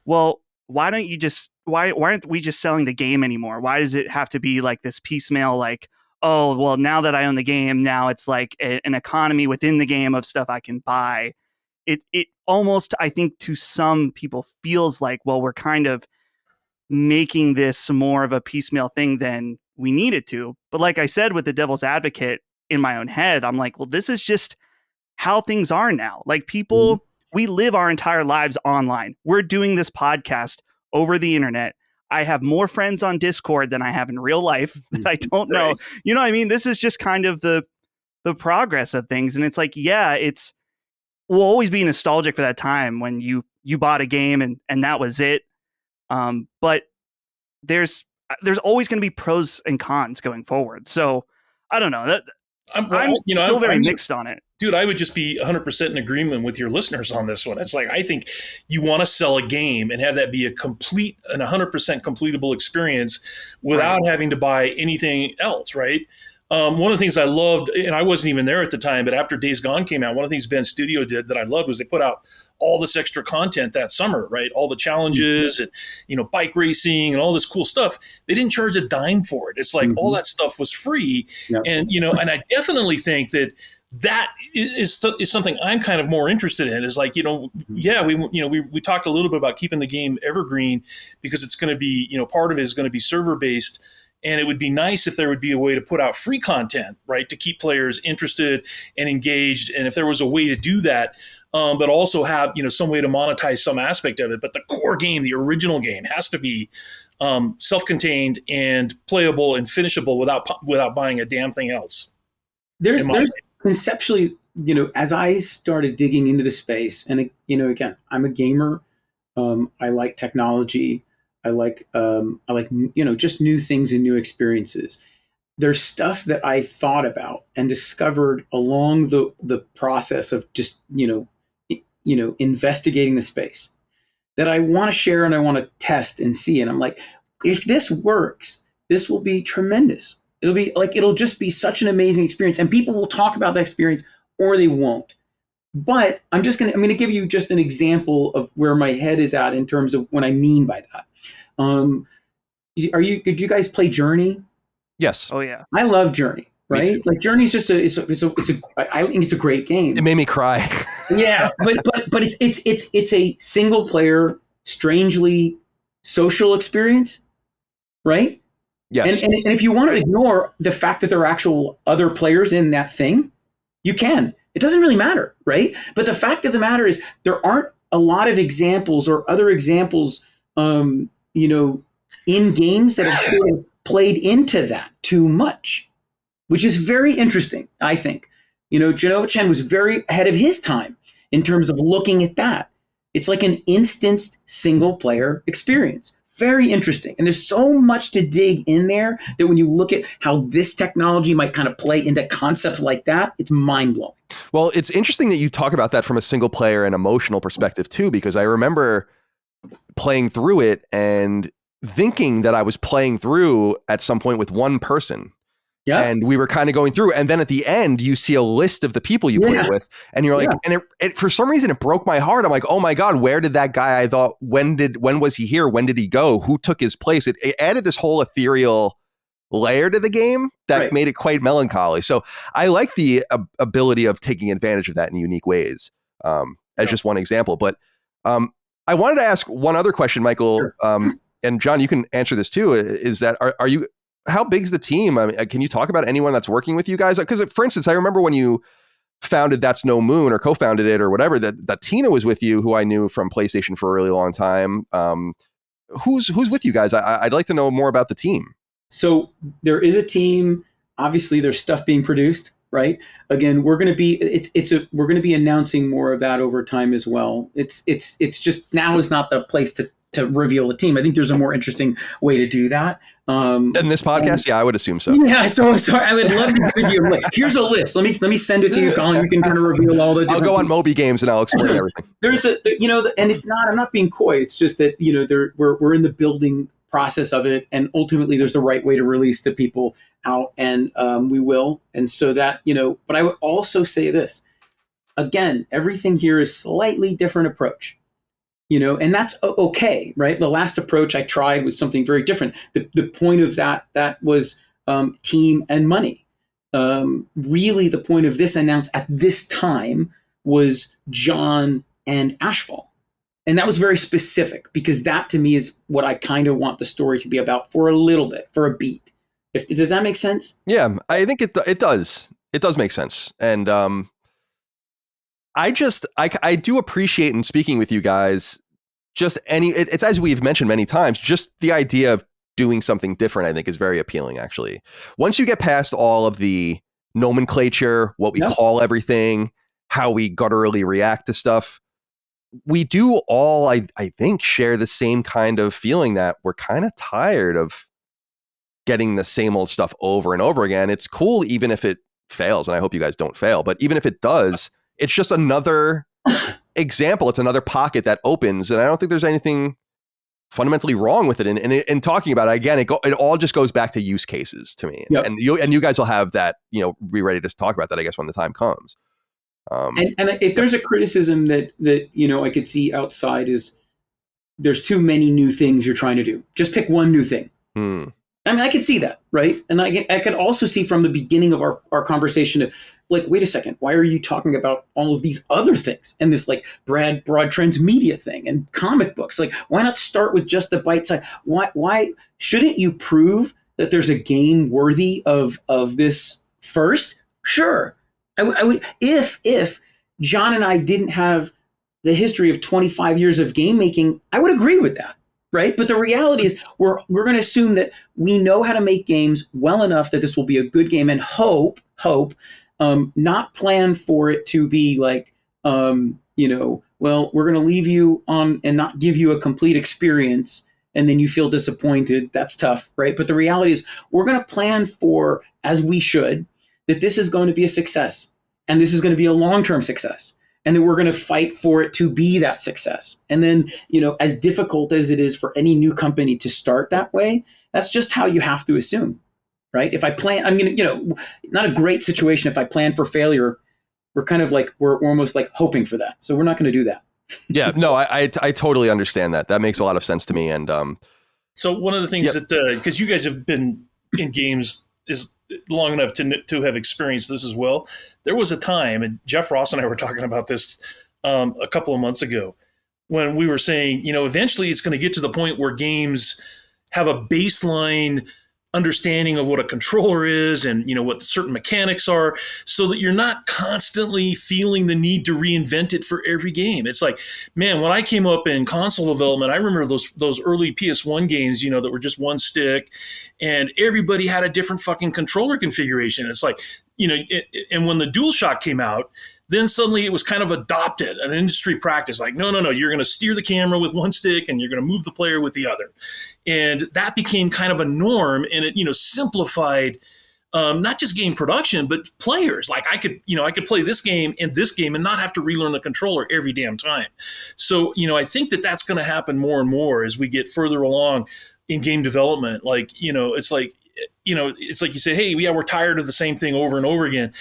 well, why aren't we just selling the game anymore? Why does it have to be like this piecemeal, like, oh, well, now that I own the game, now it's like an economy within the game of stuff I can buy. It almost, I think, to some people feels like, well, we're kind of making this more of a piecemeal thing than we needed to. But like I said, with the devil's advocate in my own head, I'm like, well, this is just how things are now. Like people, we live our entire lives online. We're doing this podcast over the internet. I have more friends on Discord than I have in real life that I don't know. You know what I mean? This is just kind of the progress of things. And it's like, yeah, we'll always be nostalgic for that time when you bought a game and that was it. But there's always going to be pros and cons going forward. So I don't know. I'm still very mixed on it. Dude, I would just be 100% in agreement with your listeners on this one. It's like, I think you want to sell a game and have that be a complete and 100% completable experience without having to buy anything else, right? One of the things I loved, and I wasn't even there at the time, but after Days Gone came out, one of the things Ben Studio did that I loved was they put out all this extra content that summer, right? All the challenges and, bike racing and all this cool stuff. They didn't charge a dime for it. It's like all that stuff was free. Yep. And, and I definitely think that is something I'm kind of more interested in. Is like, we talked a little bit about keeping the game evergreen because it's going to be, part of it is going to be server based. And it would be nice if there would be a way to put out free content, right, to keep players interested and engaged. And if there was a way to do that, but also have, some way to monetize some aspect of it. But the core game, the original game, has to be self-contained and playable and finishable without buying a damn thing else. There's conceptually, as I started digging into the space, and again, I'm a gamer. I like technology. I like just new things and new experiences. There's stuff that I thought about and discovered along the process of just investigating the space that I want to share and I want to test and see. And I'm like, if this works, this will be tremendous. It'll just be such an amazing experience, and people will talk about that experience or they won't. But I'm going to give you just an example of where my head is at in terms of what I mean by that. Did you guys play Journey? Yes. Oh yeah. I love Journey, right? Like Journey's just I think it's a great game. It made me cry. Yeah, but it's a single player, strangely social experience, right? Yes. And if you want to ignore the fact that there are actual other players in that thing, you can. It doesn't really matter, right? But the fact of the matter is there aren't a lot of examples or other examples in games that have sort of played into that too much, which is very interesting, I think. Genova Chen was very ahead of his time in terms of looking at that. It's like an instanced single player experience. Very interesting. And there's so much to dig in there that when you look at how this technology might kind of play into concepts like that, it's mind-blowing. Well, it's interesting that you talk about that from a single player and emotional perspective too, because I remember playing through it and thinking that I was playing through at some point with one person. Yeah. And we were kind of going through, and then at the end you see a list of the people you played with, and you're like, and it for some reason it broke my heart. I'm like, oh my God, where did that guy I thought, when was he here? When did he go? Who took his place? It added this whole ethereal layer to the game that made it quite melancholy. So I like the ability of taking advantage of that in unique ways, as just one example. But I wanted to ask one other question, Michael, and John, you can answer this too, is that are you, how big's the team? I mean, can you talk about anyone that's working with you guys? Because for instance, I remember when you founded That's No Moon or co-founded it or whatever, that Tina was with you, who I knew from PlayStation for a really long time. Who's with you guys? I'd like to know more about the team. So there is a team. Obviously, there's stuff being produced, right? Again, we're going to be announcing more of that over time as well. It's just now is not the place to reveal a team. I think there's a more interesting way to do that. In this podcast, yeah, I would assume so. Yeah, so I would love to give you a list. Here's a list. Let me send it to you, Colin. You can kind of reveal all the. I'll go on Moby Games and I'll explain everything. There's and it's not. I'm not being coy. It's just that we're in the building process of it, and ultimately there's the right way to release the people out, and we will. And so that but I would also say this again. Everything here is slightly different approach. And that's okay, right? The last approach I tried was something very different. The point of that was team and money. Really, the point of this announced at this time was John and Ashfall. And that was very specific because that to me is what I kind of want the story to be about for a little bit, for a beat. Does that make sense? Yeah, I think it does. It does make sense. And I do appreciate in speaking with you guys, it's as we've mentioned many times, just the idea of doing something different, I think is very appealing, actually. Once you get past all of the nomenclature, what we call everything, how we gutturally react to stuff, we do all, I think, share the same kind of feeling that we're kind of tired of getting the same old stuff over and over again. It's cool even if it fails, and I hope you guys don't fail, but even if it does, it's just another example. It's another pocket that opens, and I don't think there's anything fundamentally wrong with it. And in talking about it, again, it all just goes back to use cases to me. Yep. And you guys will have that, be ready to talk about that, I guess, when the time comes. And if there's a criticism that I could see outside is there's too many new things you're trying to do. Just pick one new thing. I mean, I could see that, right? And I could also see from the beginning of our conversation, like, wait a second, why are you talking about all of these other things and this like broad transmedia thing and comic books? Like, why not start with just the bite size? Why shouldn't you prove that there's a game worthy of this first? Sure, I would if John and I didn't have the history of 25 years of game making, I would agree with that. Right. But the reality is we're going to assume that we know how to make games well enough that this will be a good game and hope, not plan for it to be like, well, we're going to leave you on and not give you a complete experience. And then you feel disappointed. That's tough. Right. But the reality is we're going to plan for, as we should, that this is going to be a success and this is going to be a long-term success. And then we're going to fight for it to be that success. And then, as difficult as it is for any new company to start that way, that's just how you have to assume, right? If I plan, I'm going to, not a great situation. If I plan for failure, we're kind of like, we're almost like hoping for that. So we're not going to do that. Yeah, no, I totally understand that. That makes a lot of sense to me. And so one of the things that, because you guys have been in games is long enough to have experienced this as well. There was a time, and Jeff Ross and I were talking about this a couple of months ago, when we were saying, eventually it's going to get to the point where games have a baseline understanding of what a controller is and, what certain mechanics are, so that you're not constantly feeling the need to reinvent it for every game. It's like, man, when I came up in console development, I remember those early PS1 games, that were just one stick, and everybody had a different fucking controller configuration. It's like, and when the DualShock came out, then suddenly it was kind of adopted, an industry practice. Like, no, you're going to steer the camera with one stick and you're going to move the player with the other. And that became kind of a norm, and it, simplified not just game production, but players. Like I could play this game and not have to relearn the controller every damn time. So, I think that's going to happen more and more as we get further along in game development. Like, it's like you say, hey, yeah, we're tired of the same thing over and over again.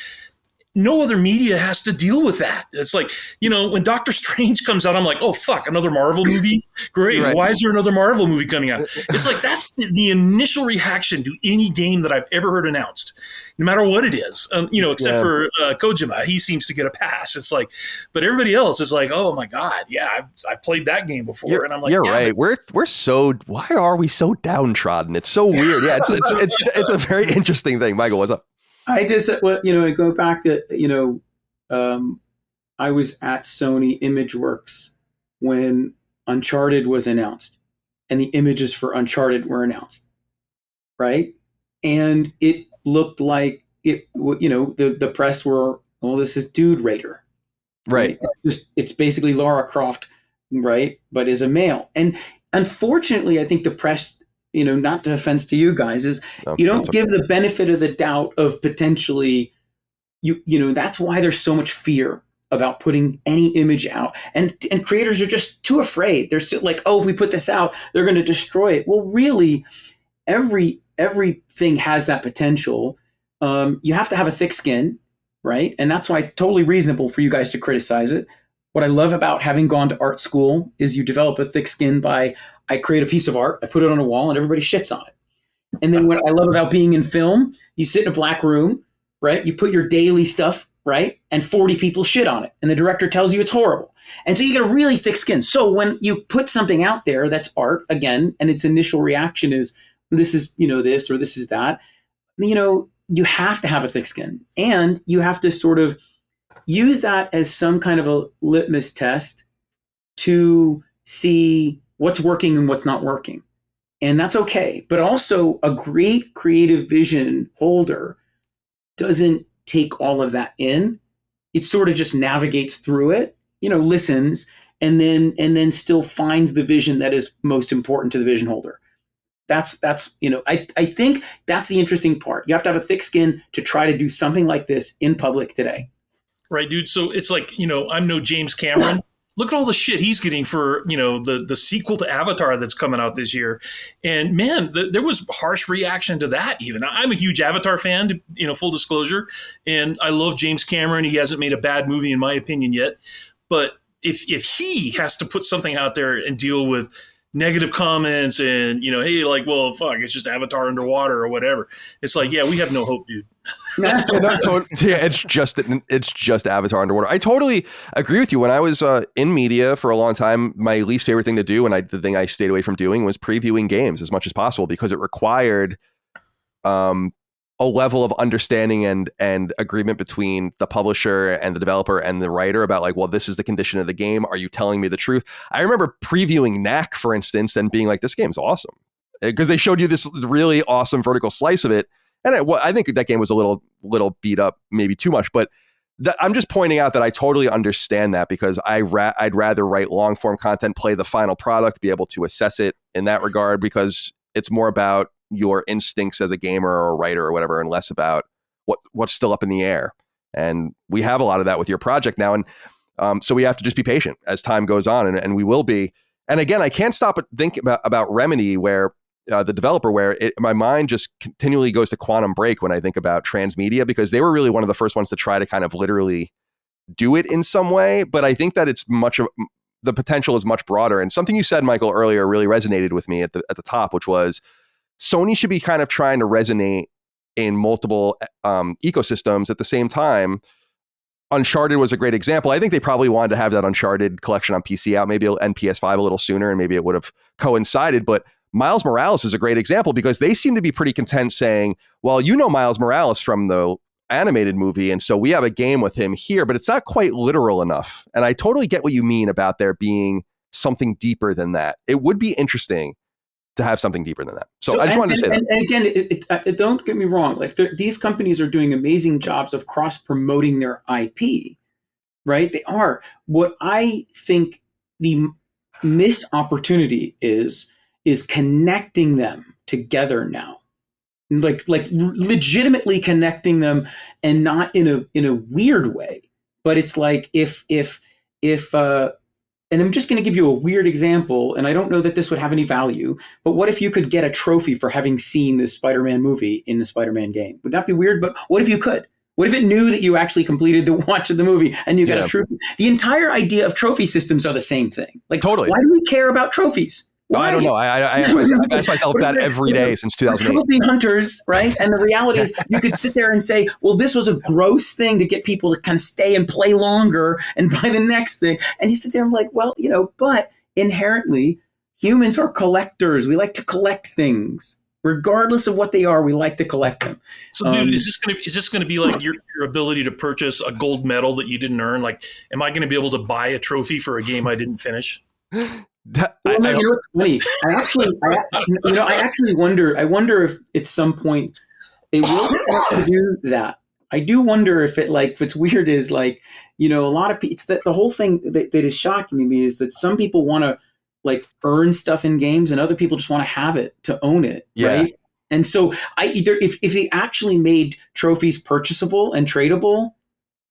No other media has to deal with that. It's like, when Doctor Strange comes out, I'm like, oh, fuck, another Marvel movie? Great. Right. Why is there another Marvel movie coming out? It's like, that's the initial reaction to any game that I've ever heard announced, no matter what it is, except for Kojima. He seems to get a pass. It's like, but everybody else is like, oh my God, yeah, I've played that game before. And I'm like, you're right. We're so, why are we so downtrodden? It's so weird. Yeah, it's a very interesting thing. Michael, what's up? I just, I go back to, I was at Sony ImageWorks when Uncharted was announced and the images for Uncharted were announced, right? and it looked like the press were, well, this is Dude Raider, Right. It's basically Lara Croft, right, but as a male. And unfortunately, I think the press, not the offense to you guys, is you don't give the benefit of the doubt of potentially, that's why there's so much fear about putting any image out, and creators are just too afraid. They're still like, oh, if we put this out, they're going to destroy it. Well, really, everything has that potential. You have to have a thick skin, right? And that's why totally reasonable for you guys to criticize it. What I love about having gone to art school is you develop a thick skin by, I create a piece of art, I put it on a wall, and everybody shits on it. And then what I love about being in film, you sit in a black room, right? You put your daily stuff, right? And 40 people shit on it. And the director tells you it's horrible. And so you get a really thick skin. So when you put something out there that's art, again, and its initial reaction is, this is, this, or this is that, you have to have a thick skin. And you have to sort of use that as some kind of a litmus test to see what's working and what's not working. And that's okay. But also, a great creative vision holder doesn't take all of that in. It sort of just navigates through it, listens, and then still finds the vision that is most important to the vision holder. That's I think that's the interesting part. You have to have a thick skin to try to do something like this in public today. Right, dude. So it's like, I'm no James Cameron. Look at all the shit he's getting for, the sequel to Avatar that's coming out this year. And man, there was harsh reaction to that even. I'm a huge Avatar fan, full disclosure. And I love James Cameron. He hasn't made a bad movie in my opinion yet. But if he has to put something out there and deal with negative comments and, hey, like, well, fuck, it's just Avatar underwater or whatever. It's like, yeah, we have no hope, dude. It's just Avatar underwater. I totally agree with you. When I was in media for a long time, my least favorite thing to do, and the thing I stayed away from doing, was previewing games as much as possible, because it required a level of understanding and agreement between the publisher and the developer and the writer about, like, well, this is the condition of the game. Are you telling me the truth? I remember previewing Knack, for instance, and being like, this game's awesome, because they showed you this really awesome vertical slice of it. And I think that game was a little beat up, maybe too much, but I'm just pointing out that I totally understand that, because I'd rather write long form content, play the final product, be able to assess it in that regard, because it's more about your instincts as a gamer or a writer or whatever, and less about what's still up in the air. And we have a lot of that with your project now. And so we have to just be patient as time goes on, and we will be. And again, I can't stop but think about Remedy, where the developer, where my mind just continually goes to Quantum Break when I think about Transmedia, because they were really one of the first ones to try to kind of literally do it in some way. But I think that the potential is much broader. And something you said, Michael, earlier really resonated with me at the top, which was Sony should be kind of trying to resonate in multiple ecosystems at the same time. Uncharted was a great example. I think they probably wanted to have that Uncharted collection on PC out, maybe and PS5 a little sooner, and maybe it would have coincided. But Miles Morales is a great example, because they seem to be pretty content saying, well, Miles Morales from the animated movie, and so we have a game with him here, but it's not quite literal enough. And I totally get what you mean about there being something deeper than that. It would be interesting to have something deeper than that. So I just wanted to say that. And again, don't get me wrong. Like, these companies are doing amazing jobs of cross promoting their IP, right? They are. What I think the missed opportunity is connecting them together now, like legitimately connecting them, and not in a weird way. But it's like if and I'm just going to give you a weird example, and I don't know that this would have any value, but what if you could get a trophy for having seen this Spider-Man movie in the Spider-Man game? Would that be weird? But what if you could? What if it knew that you actually completed the watch of the movie and you got a trophy? The entire idea of trophy systems are the same thing. Like, totally. Why do we care about trophies? I don't know. I ask myself that every day since 2008. Trophy hunters, right? And the reality is, you could sit there and say, well, this was a gross thing to get people to kind of stay and play longer and buy the next thing. And you sit there and like, well, but inherently, humans are collectors. We like to collect things. Regardless of what they are, we like to collect them. So, dude, is this gonna be like your ability to purchase a gold medal that you didn't earn? Like, am I going to be able to buy a trophy for a game I didn't finish? You know what's funny? I actually wonder. I wonder if at some point They will start to do that. I do wonder if what's weird is like, a lot of people, it's that the whole thing that is shocking to me is that some people want to like earn stuff in games and other people just want to have it to own it. Yeah. Right. And so if they actually made trophies purchasable and tradable,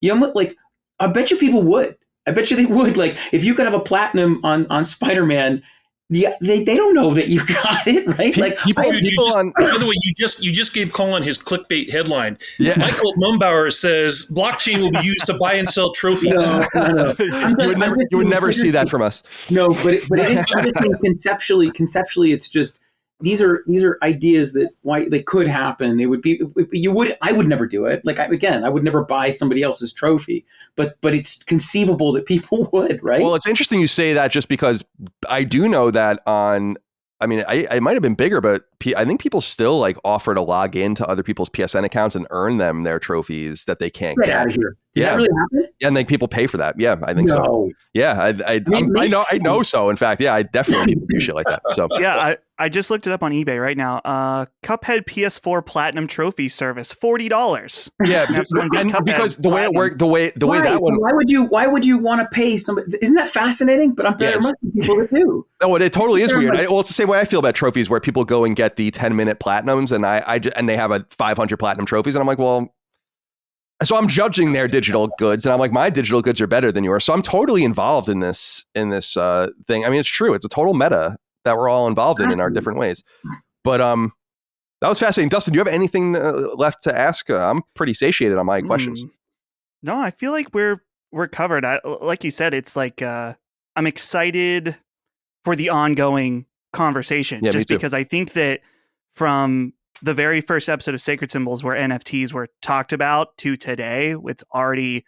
like I bet you people would. I bet you they would. Like if you could have a platinum on Spider-Man, they don't know that you got it, right? Like by the way, you just gave Colin his clickbait headline. Yeah. Michael Mumbauer says blockchain will be used to buy and sell trophies. No. You would never see that from us. No, but it is. I'm just saying conceptually, it's just these are ideas that why they could happen. It would be I would never do it. Like I would never buy somebody else's trophy, but it's conceivable that people would, right? Well, it's interesting you say that just because I do know that I might have been bigger, but I think people still like offer to log into other people's PSN accounts and earn them their trophies that they can't get out of here. Does that really happen? Yeah, and like people pay for that. Yeah, I think so. Yeah, I know so. In fact, yeah, I definitely do shit like that. So yeah, I just looked it up on eBay right now. Cuphead PS4 Platinum Trophy Service, $40. Yeah, because the way it worked, the way that one. Why would you want to pay somebody? Isn't that fascinating? But there must be people that do. Oh, it totally is weird. It's the same way I feel about trophies, where people go and get the 10-minute platinums, and they have a 500 platinum trophies, and I'm like, well. So I'm judging their digital goods, and I'm like, my digital goods are better than yours. So I'm totally involved in this thing. I mean, it's true. It's a total meta that we're all involved in our different ways. But that was fascinating. Dustin, do you have anything left to ask? I'm pretty satiated on my questions. No, I feel like we're covered. Like you said, it's like I'm excited for the ongoing conversation, just because I think that from the very first episode of Sacred Symbols where NFTs were talked about to today, it's already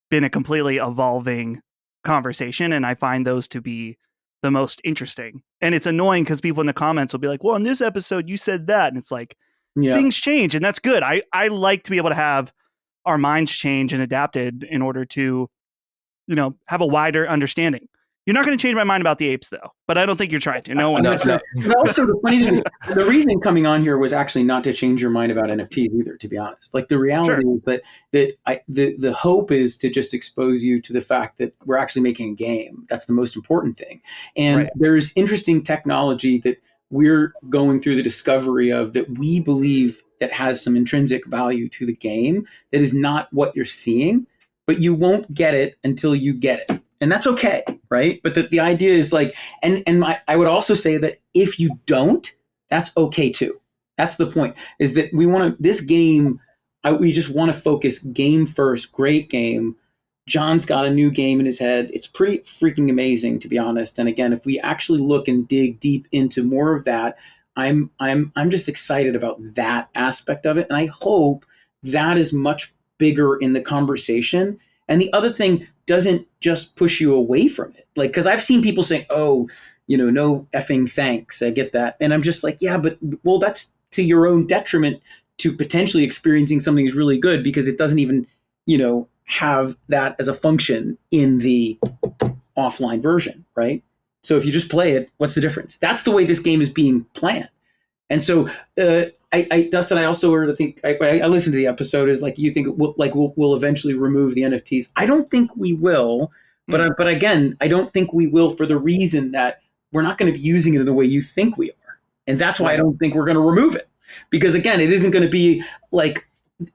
been a completely evolving conversation. And I find those to be the most interesting. And it's annoying because people in the comments will be like, well, in this episode, you said that. And it's like, things change. And that's good. I like to be able to have our minds change and adapted in order to, have a wider understanding. You're not going to change my mind about the apes, though. But I don't think you're trying to. No one does. But also, the funny thing is, the reason coming on here was actually not to change your mind about NFTs either, to be honest. Like, the reality is that the hope is to just expose you to the fact that we're actually making a game. That's the most important thing. And there's interesting technology that we're going through the discovery of that we believe that has some intrinsic value to the game that is not what you're seeing, but you won't get it until you get it. And that's okay, right? But the idea is like, I would also say that if you don't, that's okay too. That's the point, is that we want to, this game, we just want to focus game first, great game. John's got a new game in his head. It's pretty freaking amazing, to be honest. And again, if we actually look and dig deep into more of that, I'm just excited about that aspect of it. And I hope that is much bigger in the conversation. And the other thing doesn't just push you away from it. Like, because I've seen people saying, oh, no effing thanks. I get that. And I'm just like, yeah, but that's to your own detriment to potentially experiencing something that's really good, because it doesn't even, have that as a function in the offline version, right? So if you just play it, what's the difference? That's the way this game is being planned. And so, Dustin, I also heard, I think I listened to the episode, is like, you think we'll eventually remove the NFTs. I don't think we will, but again, I don't think we will for the reason that we're not going to be using it in the way you think we are. And that's why I don't think we're going to remove it, because again, it isn't going to be like,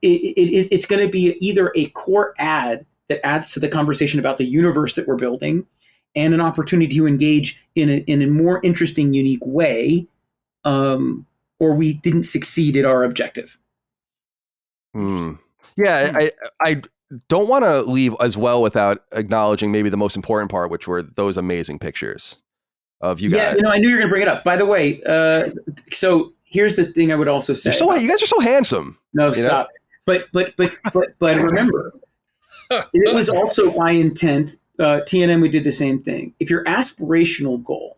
it's going to be either a core ad that adds to the conversation about the universe that we're building and an opportunity to engage in a more interesting, unique way, or we didn't succeed at our objective. Yeah, I don't want to leave as well without acknowledging maybe the most important part, which were those amazing pictures of you guys. Yeah, I knew you were going to bring it up. By the way, so here's the thing I would also say. You guys are so handsome. No, stop. But remember, it was also my intent. TNM, we did the same thing. If your aspirational goal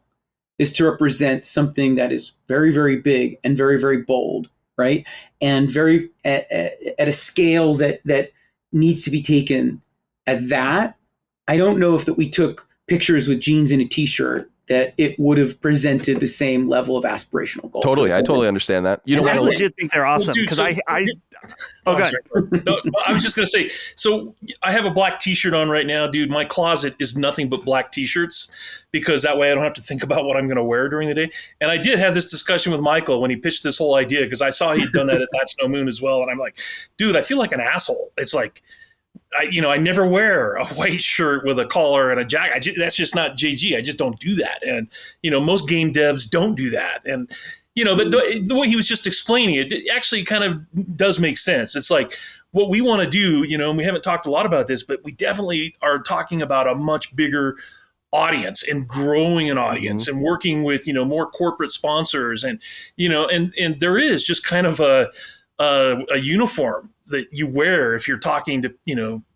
is to represent something that is very, very big and very, very bold, right? And very at a scale that needs to be taken at that. I don't know if that we took pictures with jeans and a t-shirt that it would have presented the same level of aspirational goal. Totally. I totally understand that. You don't I want to legit think they're awesome because Oh, I'm God. sorry. No, I was just going to say, so I have a black t-shirt on right now, dude. My closet is nothing but black t-shirts because that way I don't have to think about what I'm going to wear during the day. And I did have this discussion with Michael when he pitched this whole idea because I saw he'd done that at That Snow Moon as well. And I'm like, dude, I feel like an asshole. It's like, I never wear a white shirt with a collar and a jacket. That's just not JG. I just don't do that. And, most game devs don't do that. And, but the way he was just explaining it actually kind of does make sense. It's like what we want to do, and we haven't talked a lot about this, but we definitely are talking about a much bigger audience and growing an audience and working with, more corporate sponsors. And, and there is just kind of a uniform that you wear if you're talking to,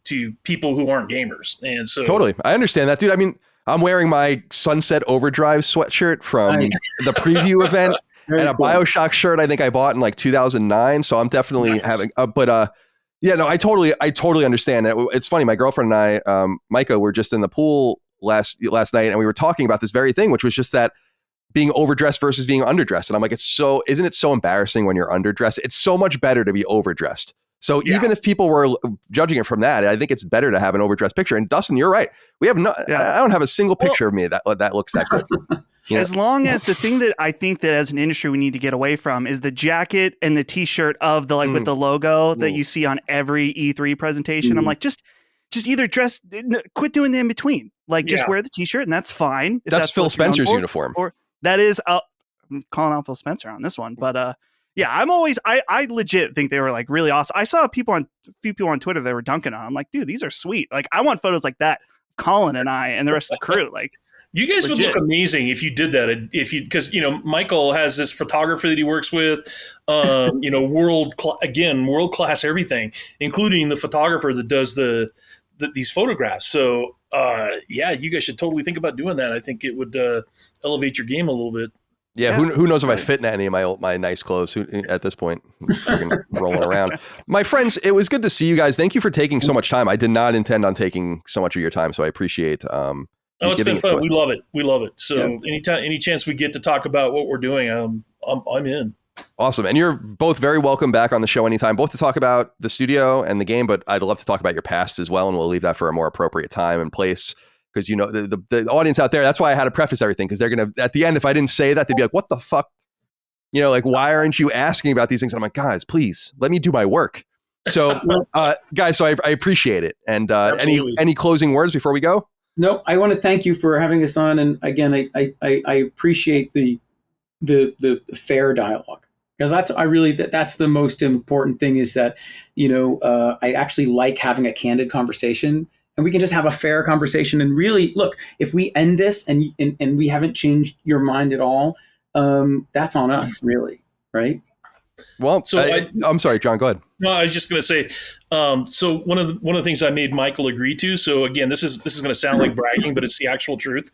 to people who aren't gamers. And so totally, I understand that, dude. I mean, I'm wearing my Sunset Overdrive sweatshirt from the preview event. Very and cool. A BioShock shirt I think I bought in like 2009. So I'm definitely having, I totally understand it. It's funny. My girlfriend and I, Micah, were just in the pool last night and we were talking about this very thing, which was just that being overdressed versus being underdressed. And I'm like, isn't it so embarrassing when you're underdressed? It's so much better to be overdressed. So even if people were judging it from that, I think it's better to have an overdressed picture. And Dustin, you're right. We have I don't have a single picture of me that looks that good. As long as the thing that I think that as an industry we need to get away from is the jacket and the t-shirt of the with the logo that you see on every E3 presentation. I'm like, just either quit doing the in between. Like just wear the t-shirt and that's fine. That's Phil Spencer's uniform. Or that is, I'm calling out Phil Spencer on this one, but I legit think they were like really awesome. I saw a few people on Twitter that were dunking on. I'm like, dude, these are sweet. Like I want photos like that. Colin and I and the rest of the crew, like. You guys would look amazing if you did that. Because Michael has this photographer that he works with, world class everything, including the photographer that does these photographs. So you guys should totally think about doing that. I think it would elevate your game a little bit. Yeah, who knows if I fit in any of my nice clothes at this point? I'm rolling around. My friends, it was good to see you guys. Thank you for taking so much time. I did not intend on taking so much of your time, so I appreciate. It's been fun. We love it. So any chance we get to talk about what we're doing, I'm in. Awesome. And you're both very welcome back on the show anytime, both to talk about the studio and the game, but I'd love to talk about your past as well. And we'll leave that for a more appropriate time and place. Because, the audience out there, that's why I had to preface everything. Because they're going to, at the end, if I didn't say that, they'd be like, what the fuck? Why aren't you asking about these things? And I'm like, guys, please let me do my work. So guys, so I appreciate it. And any closing words before we go? No, I want to thank you for having us on, and again, I appreciate the fair dialogue because that's the most important thing is that I actually like having a candid conversation, and we can just have a fair conversation and really look. If we end this and we haven't changed your mind at all, that's on us, really, right? Well, so I'm sorry, John, go ahead. No, I was just going to say, so one of the things I made Michael agree to, so again, this is going to sound like bragging, but it's the actual truth,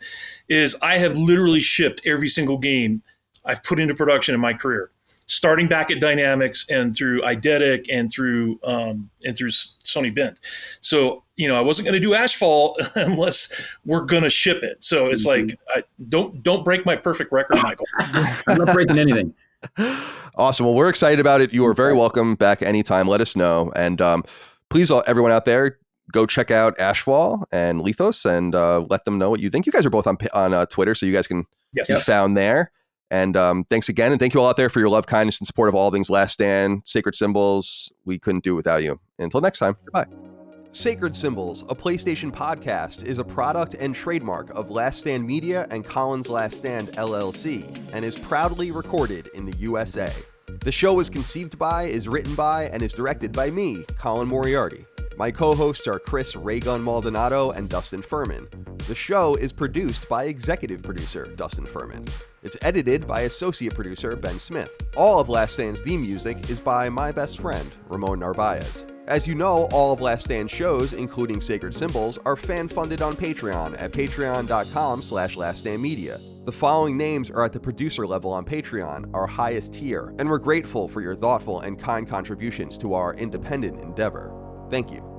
is I have literally shipped every single game I've put into production in my career, starting back at Dynamics and through Eidetic and through Sony Bend. So, I wasn't going to do Ashfall unless we're going to ship it. So it's like, don't break my perfect record, Michael. I'm not breaking anything. Awesome. Well, we're excited about it. You are very welcome back anytime. Let us know. And please, everyone out there, go check out Ashfall and Liithos and let them know what you think. You guys are both on Twitter, so you guys can be found there. And thanks again. And thank you all out there for your love, kindness, and support of all things Last Stand, Sacred Symbols. We couldn't do it without you. Until next time, goodbye. Sacred Symbols, a PlayStation podcast, is a product and trademark of Last Stand Media and Collins Last Stand LLC, and is proudly recorded in the USA. The show was conceived by, is written by, and is directed by me, Colin Moriarty. My co-hosts are Chris Raygun Maldonado and Dustin Furman. The show is produced by executive producer Dustin Furman. It's edited by associate producer Ben Smith. All of Last Stand's theme music is by my best friend, Ramon Narvaez. As you know, all of Last Stand shows, including Sacred Symbols, are fan-funded on Patreon at patreon.com/laststandmedia. The following names are at the producer level on Patreon, our highest tier, and we're grateful for your thoughtful and kind contributions to our independent endeavor. Thank you.